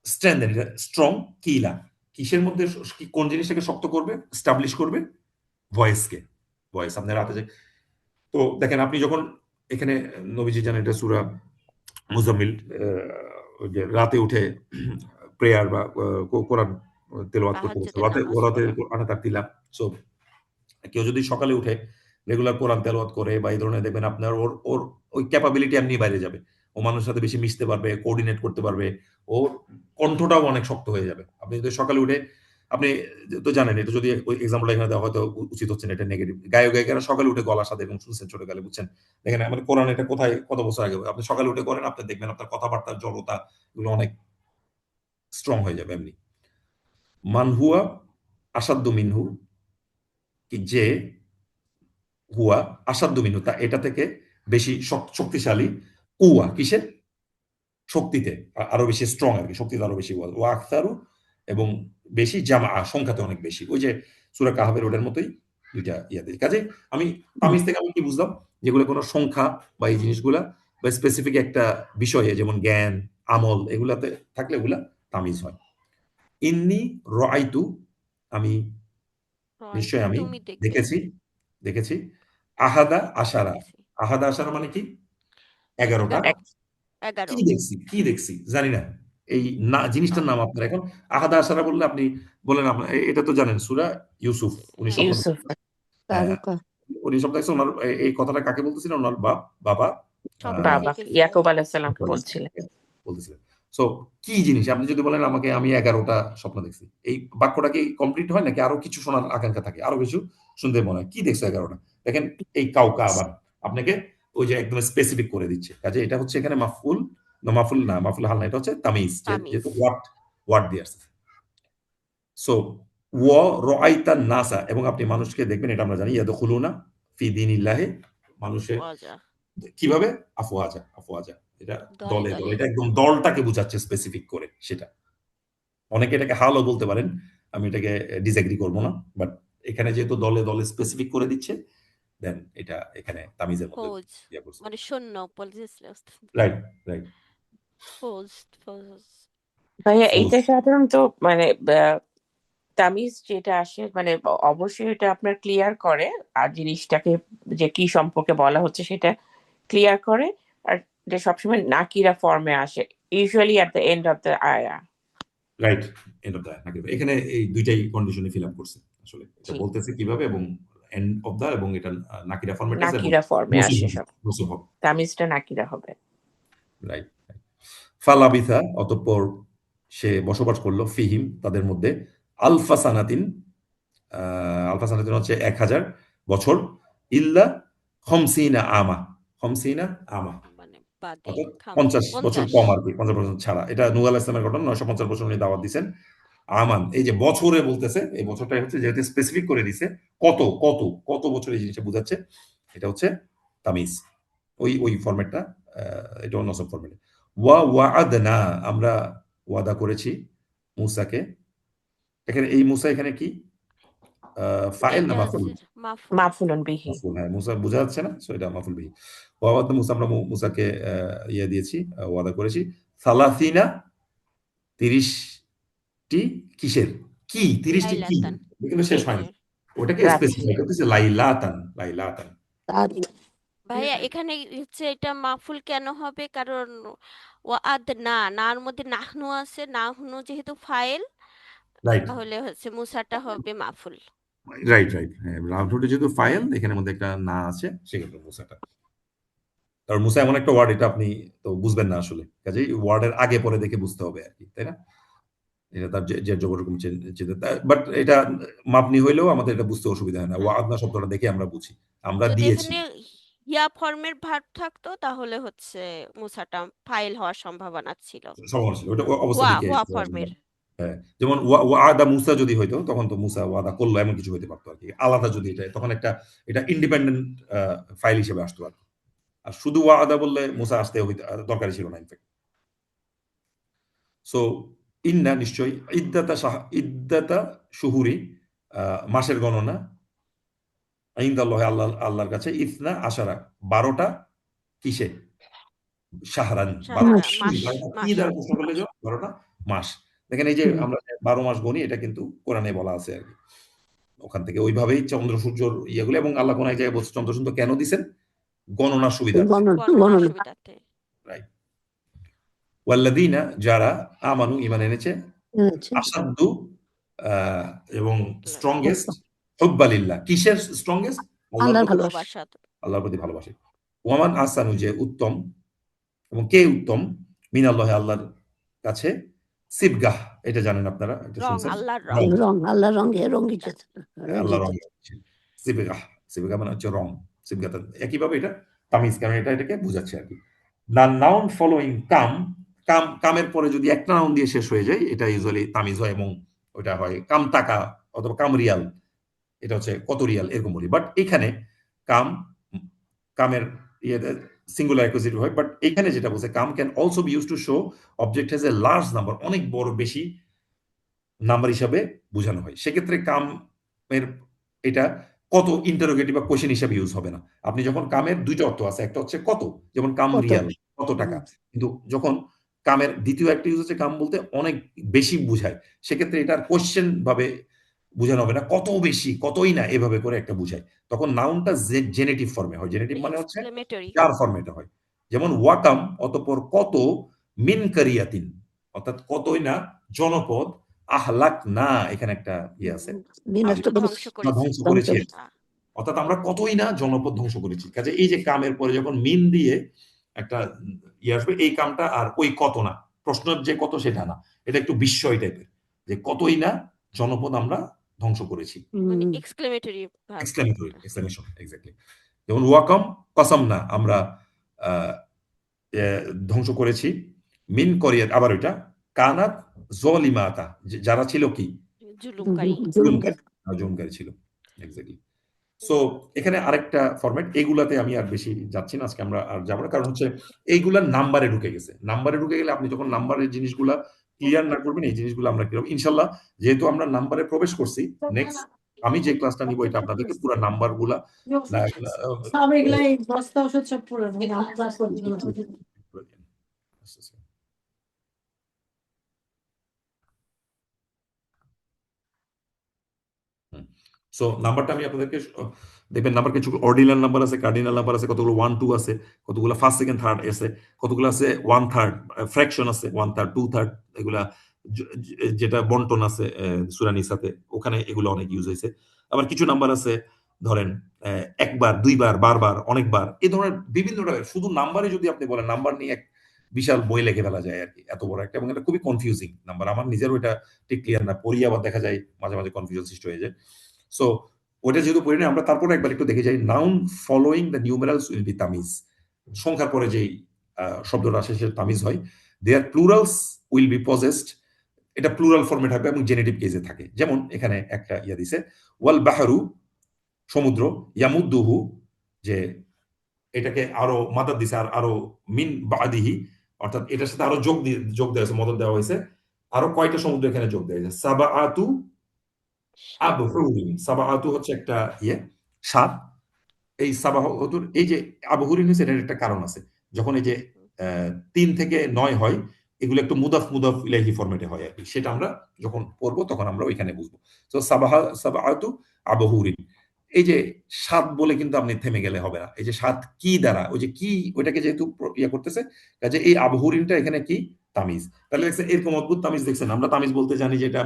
Speaker 1: স্ট্রেংথ, এটা স্ট্রং, কিলা কিসের মধ্যে, কোন জিনিসটাকে শক্ত করবে, স্টাবলিশ করবে, ভয়েসকে, ভয়েস আপনার রাতে যে। তো দেখেন আপনি যখন এখানে নবীজি জানেন এটা সূরা মুজাম্মিল, ওই যে রাতে উঠে প্রেয়ার বা কোরআন তেলাওয়াত করতে বলছে,
Speaker 2: তাহাজ্জুদের নামাজ
Speaker 1: ওরাতে
Speaker 2: পড়া
Speaker 1: আনা তারতিলা। সো কেউ যদি সকালে উঠে রেগুলার কোরআন তেলাওয়াত করে বা এই ধরনের, দেখবেন আপনার ওর ওর ওই ক্যাপাবিলিটি এমনি বাইরে যাবে। ও মানুষের সাথে বেশি মিশতে পারবে, কোঅর্ডিনেট করতে পারবে, ওর কণ্ঠটাও অনেক শক্ত হয়ে যাবে। আপনি যদি সকালে উঠে, আপনি তো জানেন এটা, যদি ওই এক্সাম্পলটা এখানে দেওয়া হয়তো উচিত হচ্ছে না, এটা নেগেটিভ। গায়িকারা সকালে উঠে গলার সাথে এবং শুনছেন ছোট গালে, বুঝছেন। দেখেন আমাদের কোরআন এটা কোথায় কত বছর আগে, আপনি সকালে উঠে করেন, আপনি দেখবেন আপনার কথাবার্তার জড়তা এগুলো অনেক স্ট্রং হয়ে যাবে এমনি। মানহুয়া আসাদ্দু মিনহু, কি যে হুয়া আসাদ্দু মিনহু, তা এটা থেকে বেশি শক্তিশালী, কুয়া কিসের, শক্তিতে আরো বেশি স্ট্রং আর কি, শক্তিতে আরো বেশি। ও আখতারু, এবং বেশি জামা, সংখ্যাতে অনেক বেশি। ওই যে সূরা কাহাফের ওটার মতোই দুইটা ইয়াতে। কাজে আমি তামিজ থেকে আমি কি বুঝলাম, যেগুলো কোনো সংখ্যা বা এই জিনিসগুলা বা স্পেসিফিক একটা বিষয়ে, যেমন জ্ঞান, আমল, এগুলাতে থাকলে এগুলা তামিজ হয়। ইন্নি রাআইতু, আমি নিশ্চয় আমি
Speaker 2: তুমি
Speaker 1: দেখেছি,
Speaker 2: দেখেছি
Speaker 1: দেখেছি, আহাদা আশারা।
Speaker 2: দেখেছি
Speaker 1: আহাদা আশারা মানে কি, 11টা।
Speaker 2: 11
Speaker 1: কি
Speaker 2: 11
Speaker 1: দেখছি, কি দেখছি জানি না, এই না জিনিসটার নাম আপনার এখন আহাদা আশারা বললে আপনি বলেন, আপনার এটা তো জানেন সূরা ইউসুফ, উনি স্বপ্ন
Speaker 3: ইউসুফ।
Speaker 1: হ্যাঁ,
Speaker 4: তারকা
Speaker 1: উনি স্বপ্ন দেখছেন। ওনার এই কথাটা কাকে বলতেছিলেন, ওনার বাবা
Speaker 2: স্বপ্নে
Speaker 3: বাবা
Speaker 2: দেখেছি
Speaker 3: ইয়াকুব আলাইহিসসালামকে বলছিলেন।
Speaker 1: বলতেছিলেন। সো কি জিনিস, আপনি যদি বলেন আমাকে আমি 11টা স্বপ্ন দেখছি, এই বাক্যটা কি কমপ্লিট হয় নাকি আরো কিছু শোনার আকাঙ্ক্ষা থাকে, আরো কিছু শুনতে মনে হয়, কি দেখছো 11টা। দেখেন এই কাউকা আবার আপনাকে ওই যে একদম স্পেসিফিক করে দিচ্ছে। কাজে এটা হচ্ছে এখানে মাফুল না, মাফুল হাল না, এটা হচ্ছে তামিজ,
Speaker 2: তামিজ
Speaker 1: যেহেতু ওয়াট দিয়ে আসছে। সো ওয়া রাআইতা নাসা, এবং আপনি মানুষকে দেখবেন, এটা আমরা জানি, ইয়াদখুলুনা ফি দীনিল্লাহি, মানুষের
Speaker 2: ওয়াজা
Speaker 1: কিভাবে, আফওয়াজা, আফওয়াজা, এটা
Speaker 2: দলে
Speaker 1: দলে দলে,
Speaker 2: দলে
Speaker 1: এটা একদম দলটাকে বোঝাচ্ছে স্পেসিফিক করে সেটা। অনেকে এটাকে হালও বলতে পারেন, আমি এটাকে ডিসএগ্রি করব না, বাট এখানে যেহেতু দলে দলে স্পেসিফিক করে দিচ্ছে, দেন এটা এখানে তামিজের মধ্যে
Speaker 2: ফৌজ
Speaker 1: ইয়ে করছে।
Speaker 2: মানে সৈন্য বলতেছিল
Speaker 1: রাইট, রাইট।
Speaker 2: ফৌজ ফৌজ
Speaker 3: ভাইয়া
Speaker 1: ফৌজ,
Speaker 3: এইটা সাধারণত মানে তামিজ যেটা আসে মানে অবশ্যই এটা আপনার ক্লিয়ার করে, আর জিনিসটাকে যে কি সম্পর্কে বলা হচ্ছে সেটা ক্লিয়ার করে, আর এটা সবসময় নাকিরা ফর্মে আসে, usually at the end of the আয়া।
Speaker 1: রাইট, এন্ড অফ দ্য নাকি, এখানে এই দুইটাই কন্ডিশনে ফিল আপ করছে আসলে, এটা
Speaker 3: জি,
Speaker 1: বলতেছে কিভাবে, এবং এন্ড অফ দ্য, এবং এটা নাকিরা ফরম্যাট আছে, এবং
Speaker 3: নাকিরা ফর্মে
Speaker 1: নসিব
Speaker 3: আসে
Speaker 1: হবে,
Speaker 3: সব,
Speaker 1: নসিব হবে।
Speaker 3: তামিজটা নাকিরা হবে।
Speaker 1: রাইট। ফালাবিথা, অতঃপর সে বসবাস করলো, ফিহিম তাদের মধ্যে, আলফা সানাতিন, আলফা সানাতিন হচ্ছে 1000 বছর, ইল্লা খমসিনা আমা, খমসিনা আমা,
Speaker 2: মানে বাদে
Speaker 1: অর্থাৎ
Speaker 2: খাম
Speaker 1: 50 বছর
Speaker 2: 50
Speaker 1: কম আর কি, 50 বছর ছাড়া। এটা নূহ আলাইহিস সালামের ঘটনা, 950 বছর উনি দাওয়াত দিয়েছেন। আমান, এই যে বছরে বলতেছে, এই বছরটাই হচ্ছে যেহেতু স্পেসিফিক করে দিছে, কত কত কত বছর এই জিনিসটা বোঝাচ্ছে, এটা হচ্ছে তামিজ। ওই ওই ফরম্যাটটা, এটা অন্য সব ফরম্যাটে। ওয়াআদনা, আমরা ওয়াদা করেছি মুসাকে। এখানে এই মুসা এখানে কি ফাইল না
Speaker 2: এইটা
Speaker 1: মাফুল?
Speaker 2: হচ্ছে মাফুল।
Speaker 3: মাফুলন বিহি।
Speaker 1: মাফুল, হ্যাঁ, মুসা বোঝা যাচ্ছে না, সো এটা মাফুল বিহি। ওয়াদানা মুসা, আমরা মুসাকে ইয়ে দিয়েছি, ওয়াদা করেছি। সালাসিনা, 30টি, কিসের কি 30টি কি,
Speaker 2: লাইলাতান,
Speaker 1: কিন্তু শেষ হয়নি,
Speaker 2: দিনের।
Speaker 1: ওটাকে
Speaker 3: রাত।
Speaker 1: স্পেসিফাই করতেছে লাইলাতান, লাইলাতান।
Speaker 4: তার
Speaker 2: ভাইয়া এখানে হচ্ছে এটা মাফুল কেন হবে? কারণ ওয়াদ না, নার মধ্যে নাহনু আছে, নাহনু যেহেতু ফাইল,
Speaker 1: রাইট
Speaker 2: তাহলে হচ্ছে মুসাটা হবে মাফুল।
Speaker 1: রাইট রাইট, হ্যাঁ, রাউন্ড যেহেতু ফাইল, এখানের মধ্যে একটা না আছে, সেক্ষেত্রে মুসাটা। কারণ মুসা এমন একটা ওয়ার্ড, এটা আপনি তো বুঝবেন না আসলে, কাজেই ওয়ার্ডের আগে পরে দেখে বুঝতে হবে আর কি, তাই না? এটা তার যে যখন বাট এটা মাপনি হইলেও আমাদের এটা বুঝতে অসুবিধা হয় না, ওয়াদনা শব্দটা দেখে আমরা বুঝি, আমরা
Speaker 2: যদি
Speaker 1: দিয়েছি।
Speaker 2: এখানে ইয়া ফর্মের ভার্ব থাকতো তাহলে হচ্ছে মুসাটা ফাইল হওয়ার সম্ভাবনা ছিল।
Speaker 1: সম্ভাবনা ছিল, ওটা অবস্থা
Speaker 2: ওয়া
Speaker 1: দেখে।
Speaker 2: ওয়া ফর্মের।
Speaker 1: হ্যাঁ, যেমন ওয়াদা মুসা যদি হইতো, তখন তো মুসা ওয়াদা করলো এমন কিছু হইতে পারতো আর কি, আলাদা যদি এটা, তখন একটা এটা ইন্ডিপেন্ডেন্ট ফাইল হিসেবে আসতো আর কি। আর শুধু ওয়াদা বললে মুসা আসতে হইতে দরকারই ছিল না ইনফ্যাক্ট। সো ইন্না, নিশ্চয়ই, ইদ্দাতা শুহুরি, মাসের গণনা, ইনদাল্লাহি, আল্লাহর কাছে, ইসনা আশারা, 12টা, কিসে, শাহরান,
Speaker 2: সাহারা,
Speaker 1: 12টা কি,
Speaker 2: মাস
Speaker 1: 12টা কি
Speaker 2: মাস।
Speaker 1: দ্বারা প্রশ্ন করলে যে 12টা মাস। দেখেন এই যে আমরা যে 12 মাস গণি, এটা কিন্তু কোরআনে বলা আছে আর কি, ওখান থেকে ওইভাবেই চন্দ্র সূর্যর ইয়েগুলো, এবং আল্লাহ কোন এক জায়গায় বলছে চন্দ্র সূর্য কেন দিছেন, গণনার সুবিধার্থে।
Speaker 2: গণনার
Speaker 4: গণনা
Speaker 2: সুবিধাতে।
Speaker 1: রাইট। ওয়াল্লাযীনা, যারা, আমানু, ঈমান এনেছে,
Speaker 4: এনেছে।
Speaker 1: আসাদ্দু, এবং স্ট্রংগেস্ট, হুব্বালিল্লাহ, কিসের স্ট্রংগেস্ট,
Speaker 4: আল্লাহর
Speaker 1: প্রতি
Speaker 4: ভালোবাসা।
Speaker 2: ভালোবাসা।
Speaker 1: আল্লাহর প্রতি ভালোবাসে। ওয়ামান আহসানু, যে উত্তম, এবং কে উত্তম, মিনাল্লাহি, আল্লাহর কাছে, সিবগাহ, এটা জানেন আপনারা, এটা
Speaker 2: রং,
Speaker 1: শুনছেন,
Speaker 2: আল্লাহর
Speaker 1: রং,
Speaker 2: রং।
Speaker 4: রং, আল্লাহ রঙে রঙ্গিত,
Speaker 1: আল্লাহ
Speaker 4: রঞ্জিত।
Speaker 1: রং, সিবগাহ, সিবগাহ মানে হচ্ছে রং, সিবগাহ একইভাবে এটা তামিজ, কারণ এটা এটাকে বোঝাচ্ছে আর কি। নাউন ফলোইং কাম, কামের পরে যদি একটা নাউন দিয়ে শেষ হয়ে যায়, এটা ইউজুয়ালি তামিজ হয়, এবং ওটা হয় কাম টাকা অথবা কাম রিয়াল, এটা হচ্ছে কত রিয়াল, এরকম বলি। বাট এখানে কাম, কামের ইয়েতে সিঙ্গুলার অ্যাকুজিটিভ হয়, বাট এখানে যেটা বলছে, come can also be use to show object has a large number, অনেক বড়, বেশি নাম্বার হিসাবে বোঝানো হয়। সেক্ষেত্রে কামের এটা কত ইন্টারোগেটিভ বা কোশ্চেন হিসাবে ইউজ হবে না। আপনি যখন, কামের দুইটা অর্থ আছে, একটা হচ্ছে কত, যেমন কাম
Speaker 4: কত?
Speaker 1: রিয়াল, কত টাকা। কিন্তু যখন কামের দ্বিতীয় একটা ইউজ হচ্ছে কাম বলতে অনেক বেশি বুঝায়, সেক্ষেত্রে এটার কোশ্চেন ভাবে বোঝানো হবে না, কত বেশি, কতই না, এভাবে করে একটা বুঝায়। তখন নাউনটা জেনেটিভ ফর্মে হয়, জেনেটিভ মানে হচ্ছে
Speaker 2: এক্সক্লেমেটরি।
Speaker 1: যার ফর্মেটে হয়। যেমন ওয়াকাম, অতঃপর কত, মিন কারিয়াতিন, অর্থাৎ কতই না জনপদ, আহলাক না, এখানে একটা ইয়ে আছে,
Speaker 4: বিনষ্ট
Speaker 2: ধ্বংস
Speaker 4: করেছে।
Speaker 2: করেছি।
Speaker 1: ধ্বংস করেছি,
Speaker 4: ধ্বংস।
Speaker 1: অর্থাৎ আমরা কতই না জনপদ ধ্বংস করেছি। কাজে এই যে কামের পরে যখন মিন দিয়ে একটা ইয়ে আসবে, এই কামটা আর ওই কত না, প্রশ্নের যে কত সেটা না, এটা একটু বিস্ময় টাইপের, যে কতই না জনপদ আমরা ধ্বংস করেছি,
Speaker 2: মানে এক্সক্লেমেটরি ভাব।
Speaker 1: Exclamatory, exclamation, exactly. যেমন ওয়াকাম, কসম না, আমরা আহ, ধ্বংস করেছি, মিন করিয়াত, আবার ওইটা কানাত জলিমাতা, যারা ছিল কি,
Speaker 2: জুলুমকারী।
Speaker 1: জুলুমকারী ছিল, এক্স্যাক্টলি। সো এখানে আরেকটা ফরম্যাট, এগুলাতে আমি আর বেশি যাচ্ছি না আজকে, আমরা আর যাবো না, কারণ হচ্ছে এইগুলা নাম্বারে ঢুকে গেছে। নাম্বারে ঢুকে গেলে আপনি যখন নাম্বারের জিনিসগুলা ক্লিয়ার না করবেন, এই জিনিসগুলো আমরা কিরকম, ইনশাল্লাহ, যেহেতু আমরা নাম্বারে প্রবেশ করছি, নেক্সট আমি যে ক্লাসটা নিব, এটা আপনাদেরকে পুরো নাম্বার গুলা
Speaker 6: সব এগুলা এই বস্তা ওষুধ সব পুরানো আমার ক্লাস করতে
Speaker 1: সো নাম্বারটা আমি আপনাদেরকে দেখবেন, নাম্বার কিছু অর্ডিনাল নাম্বার আছে, কার্ডিনাল নাম্বার আছে, কতগুলো 1 2 আছে, কতগুলো ফার্স্ট সেকেন্ড থার্ড আছে, কতগুলো আছে 1/3, ফ্র্যাকশন আছে 1/3 2/3, এগুলা যেটা বন্টন আছে সূরা নিসাতে, ওখানে এগুলো অনেক ইউজ হয়েছে। আবার কিছু নাম্বার আছে, ধরেন একবার, দুইবার, বারবার, অনেকবার, এই ধরনের বিভিন্ন রকমের। শুধু নাম্বারে যদি আপনি বলেন, নাম্বার নিয়ে এক বিশাল বই লিখে ফেলা যায় আর কি, এত বড় একটা, এবং এটা খুবই কনফিউজিং নাম্বার। আমার নিজেরও এটা ঠিক ক্লিয়ার না, পড়ি আবার দেখা যায় মাঝে মাঝে কনফিউশন সৃষ্টি হয়ে যায়। সো ওটা যেহেতু পড়ি না, আমরা তারপরে একবার একটু দেখে যাই। Noun following the numerals will be তামিজ, সংখ্যার পরে যেই শব্দটা আসে সেটা তামিজ হয়। Their plurals will be possessed, এটা প্লুরাল ফর্মে থাকবে এবং জেনেটিভ কেসে থাকে। যেমন এখানে একটা দিছে ওয়াল বাহরু সমুদ্র, ইয়ামুদ্দুহু যে এটাকে আরো মাদাদ দিছে, আর আরো মিন বাদিহি অর্থাৎ এটার সাথে আরো যোগ দেওয়া হয়েছে, মদদ দেওয়া হয়েছে। আরো কয়টা সমুদ্র এখানে যোগ দেওয়া হয়েছে? সাবাআতু আবহুরিন। সাবাআতু হচ্ছে একটা সাত। এই সাবাহুর এই যে আবহুরিন হয়েছে, এটার একটা কারণ আছে। যখন এই যে 3 থেকে 9 হয়, এগুলো একটু মুদাফ ইলাইহি ফরম্যাটে হয় আর কি। সেটা আমরা যখন পড়বো তখন আমরা ওইখানে বুঝবো। তো সাবাআতু আবহুরিন, এই যে 7 বলে কিন্তু আপনি থেমে গেলে হবে না। এই যে 7 কি দ্বারা, ওই যে কি ওইটাকে যেহেতু করতেছে, কাজে এই আবহুরিনটা এখানে কি তামিজ। তাহলে দেখছেন এরকম অদ্ভুত তামিজ দেখছেন। আমরা তামিজ বলতে জানি যে এটা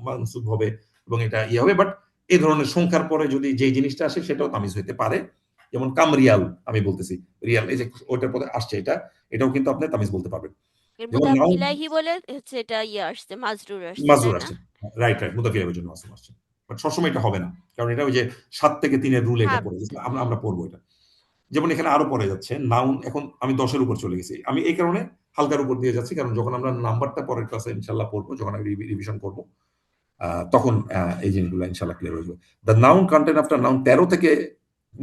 Speaker 1: মানসুব হবে এবং এটা হবে, বাট এই ধরনের সংখ্যার পরে যদি যে জিনিসটা আসে সেটাও তামিজ হইতে পারে। যেমন কামরিয়াল আমি বলতেছি, রিয়াল এই যে ওটার পরে আসছে, এটাও কিন্তু আপনি তামিজ বলতে পারবেন।
Speaker 2: এর
Speaker 1: যেমন
Speaker 2: মুদাফ
Speaker 1: নাউন
Speaker 2: ইলাইহি বলে হচ্ছে এটা আসছে, মাজরুর আসছে,
Speaker 1: মাজরুর
Speaker 2: তাই না?
Speaker 1: আসছে, রাইট মুদাফ ইলাইহির জন্য আসছে। বাট সবসময় এটা হবে না, কারণ এটা ওই যে 7 থেকে 3 এর রুল এটা
Speaker 2: হ্যাঁ,
Speaker 1: পড়ে গেছে। আমরা পড়বো এটা। যেমন এখানে আরো পরে যাচ্ছে নাউন। এখন আমি 10-এর উপর চলে গেছি, আমি এই কারণে হালকার উপর দিয়ে যাচ্ছি, কারণ যখন আমরা নাম্বারটা পরের ক্লাসে ইনশাল্লাহ পড়বো, যখন আমি রিভিশন করবো, তখন এই জিনিসগুলো ইনশাল্লাহ ক্লিয়ার হয়ে যাবে। The noun content after noun 13 থেকে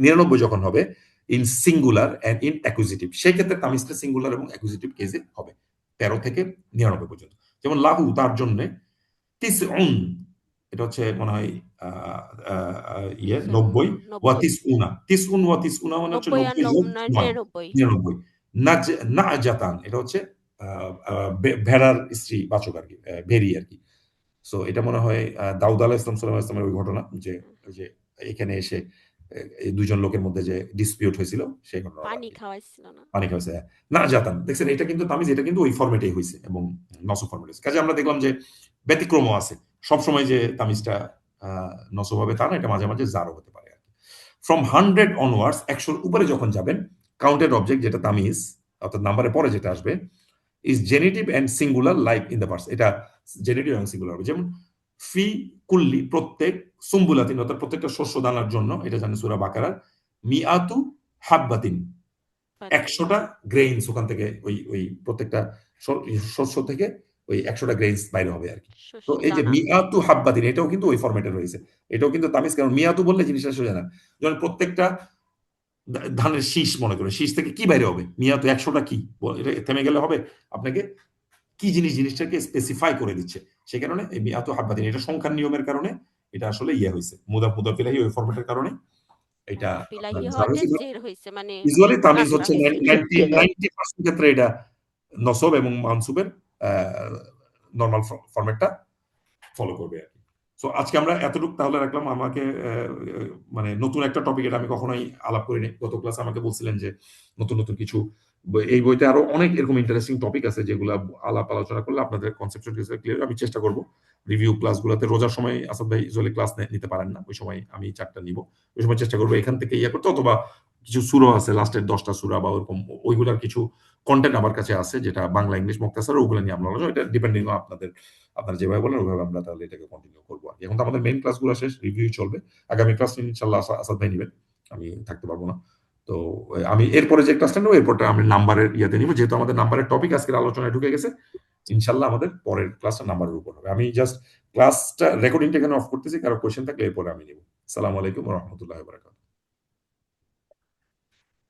Speaker 1: 99 যখন হবে ইন সিঙ্গুলার এন্ড ইন অ্যাকুজিটিভ, সেই ক্ষেত্রে তামিজটা সিঙ্গুলার এবং অ্যাকুজিটিভ কেসে হবে 13 থেকে 99 পর্যন্ত। যেমন লাহু তার জন্য, তিসউন এটা হচ্ছে মনে হয় 90, ওয়া
Speaker 2: 90
Speaker 1: তিসউনা মানে হচ্ছে
Speaker 2: 90 আর 99
Speaker 1: 99। নাজাতান এটা হচ্ছে ভেড়ার স্ত্রী বাচক আর কি, ভেরি আর কি। সো এটা মনে হয় দাউদ আলাইহিস সালামের ওই ঘটনা, যে ওই যে এখানে এসে এই দুইজন লোকের মধ্যে যে ডিসপিউট হয়েছিল সেই ঘটনা।
Speaker 2: পানি খাওয়াইছিল না?
Speaker 1: পানি খাওয়াইছে না জাতান। দেখছেন এটা কিন্তু তামিজ, এটা কিন্তু ওই ফরম্যাটেই হয়েছে এবং নসব ফরম্যাটে। কাজে আমরা দেখলাম যে ব্যতিক্রমও আছে, সবসময় যে তামিজটা নসব হবে তা না, এটা মাঝে মাঝে জারও হতে পারে আর কি। ফ্রম 100 অনওয়ার্ডস, 100-র উপরে যখন যাবেন, কাউন্টেড অবজেক্ট যেটা তামিজ অর্থাৎ নাম্বারের পরে যেটা আসবে is genitive and singular like in the verse. এটা জেনেটিভ এবং সিঙ্গুলার হবে। যেমন ফি কুল্লি প্রত্যেক, সুম্বুলাতিন অর্থাৎ প্রত্যেকটা শস্য দানার জন্য, এটা জানেন সূরা বাকারার, মিআতু হাব্বাতিন 100টা গ্রেইনস, ওখান থেকে ওই প্রত্যেকটা শস্য থেকে ওই 100টা গ্রেইনস বাইরে হবে আর কি। তো এই যে মিআতু হাব্বাতিন এটাও কিন্তু ওই ফরম্যাটে রয়েছে, এটাও কিন্তু তামিজ। কারণ মিআতু বললে জিনিসটা সোজা না। যেমন প্রত্যেকটা ধানের শীষ, মনে করেন শীষ থেকে কি বাইরে হবে, মিআতু 100টা কি, এটা থেমে গেলে হবে, আপনাকে কি জিনিসটাকে স্পেসিফাই করে দিচ্ছে। সেই কারণে এই মিআতু হাব্বাতিন এটা সংখ্যার নিয়মের কারণে এটা আসলে হয়েছে, মুদাফ ইলাইহি ওই ফরম্যাটের কারণে এটা
Speaker 2: ইলাইহি হওয়াতে জের হইছে, মানে
Speaker 1: ইউজুয়ালি তামিজ হচ্ছে
Speaker 2: রাখা হইছে।
Speaker 1: 90% ক্ষেত্রে এটা নসব এবং মানসুবের নরমাল ফরম্যাটটা ফলো করবে আর কি। সো আজকে আমরা এতটুকু তাহলে রাখলাম। আমাকে মানে নতুন একটা টপিক, এটা আমি কখনোই আলাপ করিনি। গত ক্লাসে আমাকে বলছিলেন যে নতুন কিছু, এই বইতে আরো অনেক এরকম ইন্টারেস্টিং টপিক আছে যেগুলো আলাপ আলোচনা করলে আপনাদের কনসেপচুয়াল ক্লিয়ার। আমি চেষ্টা করব রিভিউ ক্লাসগুলোতে, রোজার সময় আসাদ ভাই ইউজুয়ালি ক্লাস নিতে পারেন না, ওই সময় আমি 4টা নিব। ওই সময় চেষ্টা করবো এখান থেকে করতে, অথবা কিছু সূরা আছে লাস্টের 10টা সূরা বা ওরকম, ওইগুলোর কিছু কন্টেন্ট আমার কাছে আছে যেটা বাংলা ইংলিশ মুক্তাসার, ওগুলো নিয়ে আমরা আলোচনা, এটা ডিপেন্ডিং অন আপনারা যেভাবে বলেন ওইভাবে আমরা তাহলে এটাকে কন্টিনিউ করবো আর কি। এখন তো আমাদের মেইন ক্লাসগুলো শেষ, রিভিউ চলবে। আগামী ক্লাস ইনশাআল্লাহ আসাদ ভাই নেবেন, আমি থাকতে পারবো না। তো আমি এরপরে যে ক্লাসটা নেবো, এরপরটা আমি নাম্বারের নিব, যেহেতু আমাদের নাম্বারের টপিক আজকের আলোচনায় ঢুকে গেছে। ইনশাআল্লাহ আমাদের পরের ক্লাসটা নাম্বারের উপর হবে। আমি জাস্ট ক্লাসটা রেকর্ডিংটা এখানে অফ করতেছি, কারো কোয়েশ্চেন থাকলে এরপরে আমি নিব। আসসালামু আলাইকুম ওয়া রাহমাতুল্লাহি ওয়া বারাকাতুহু।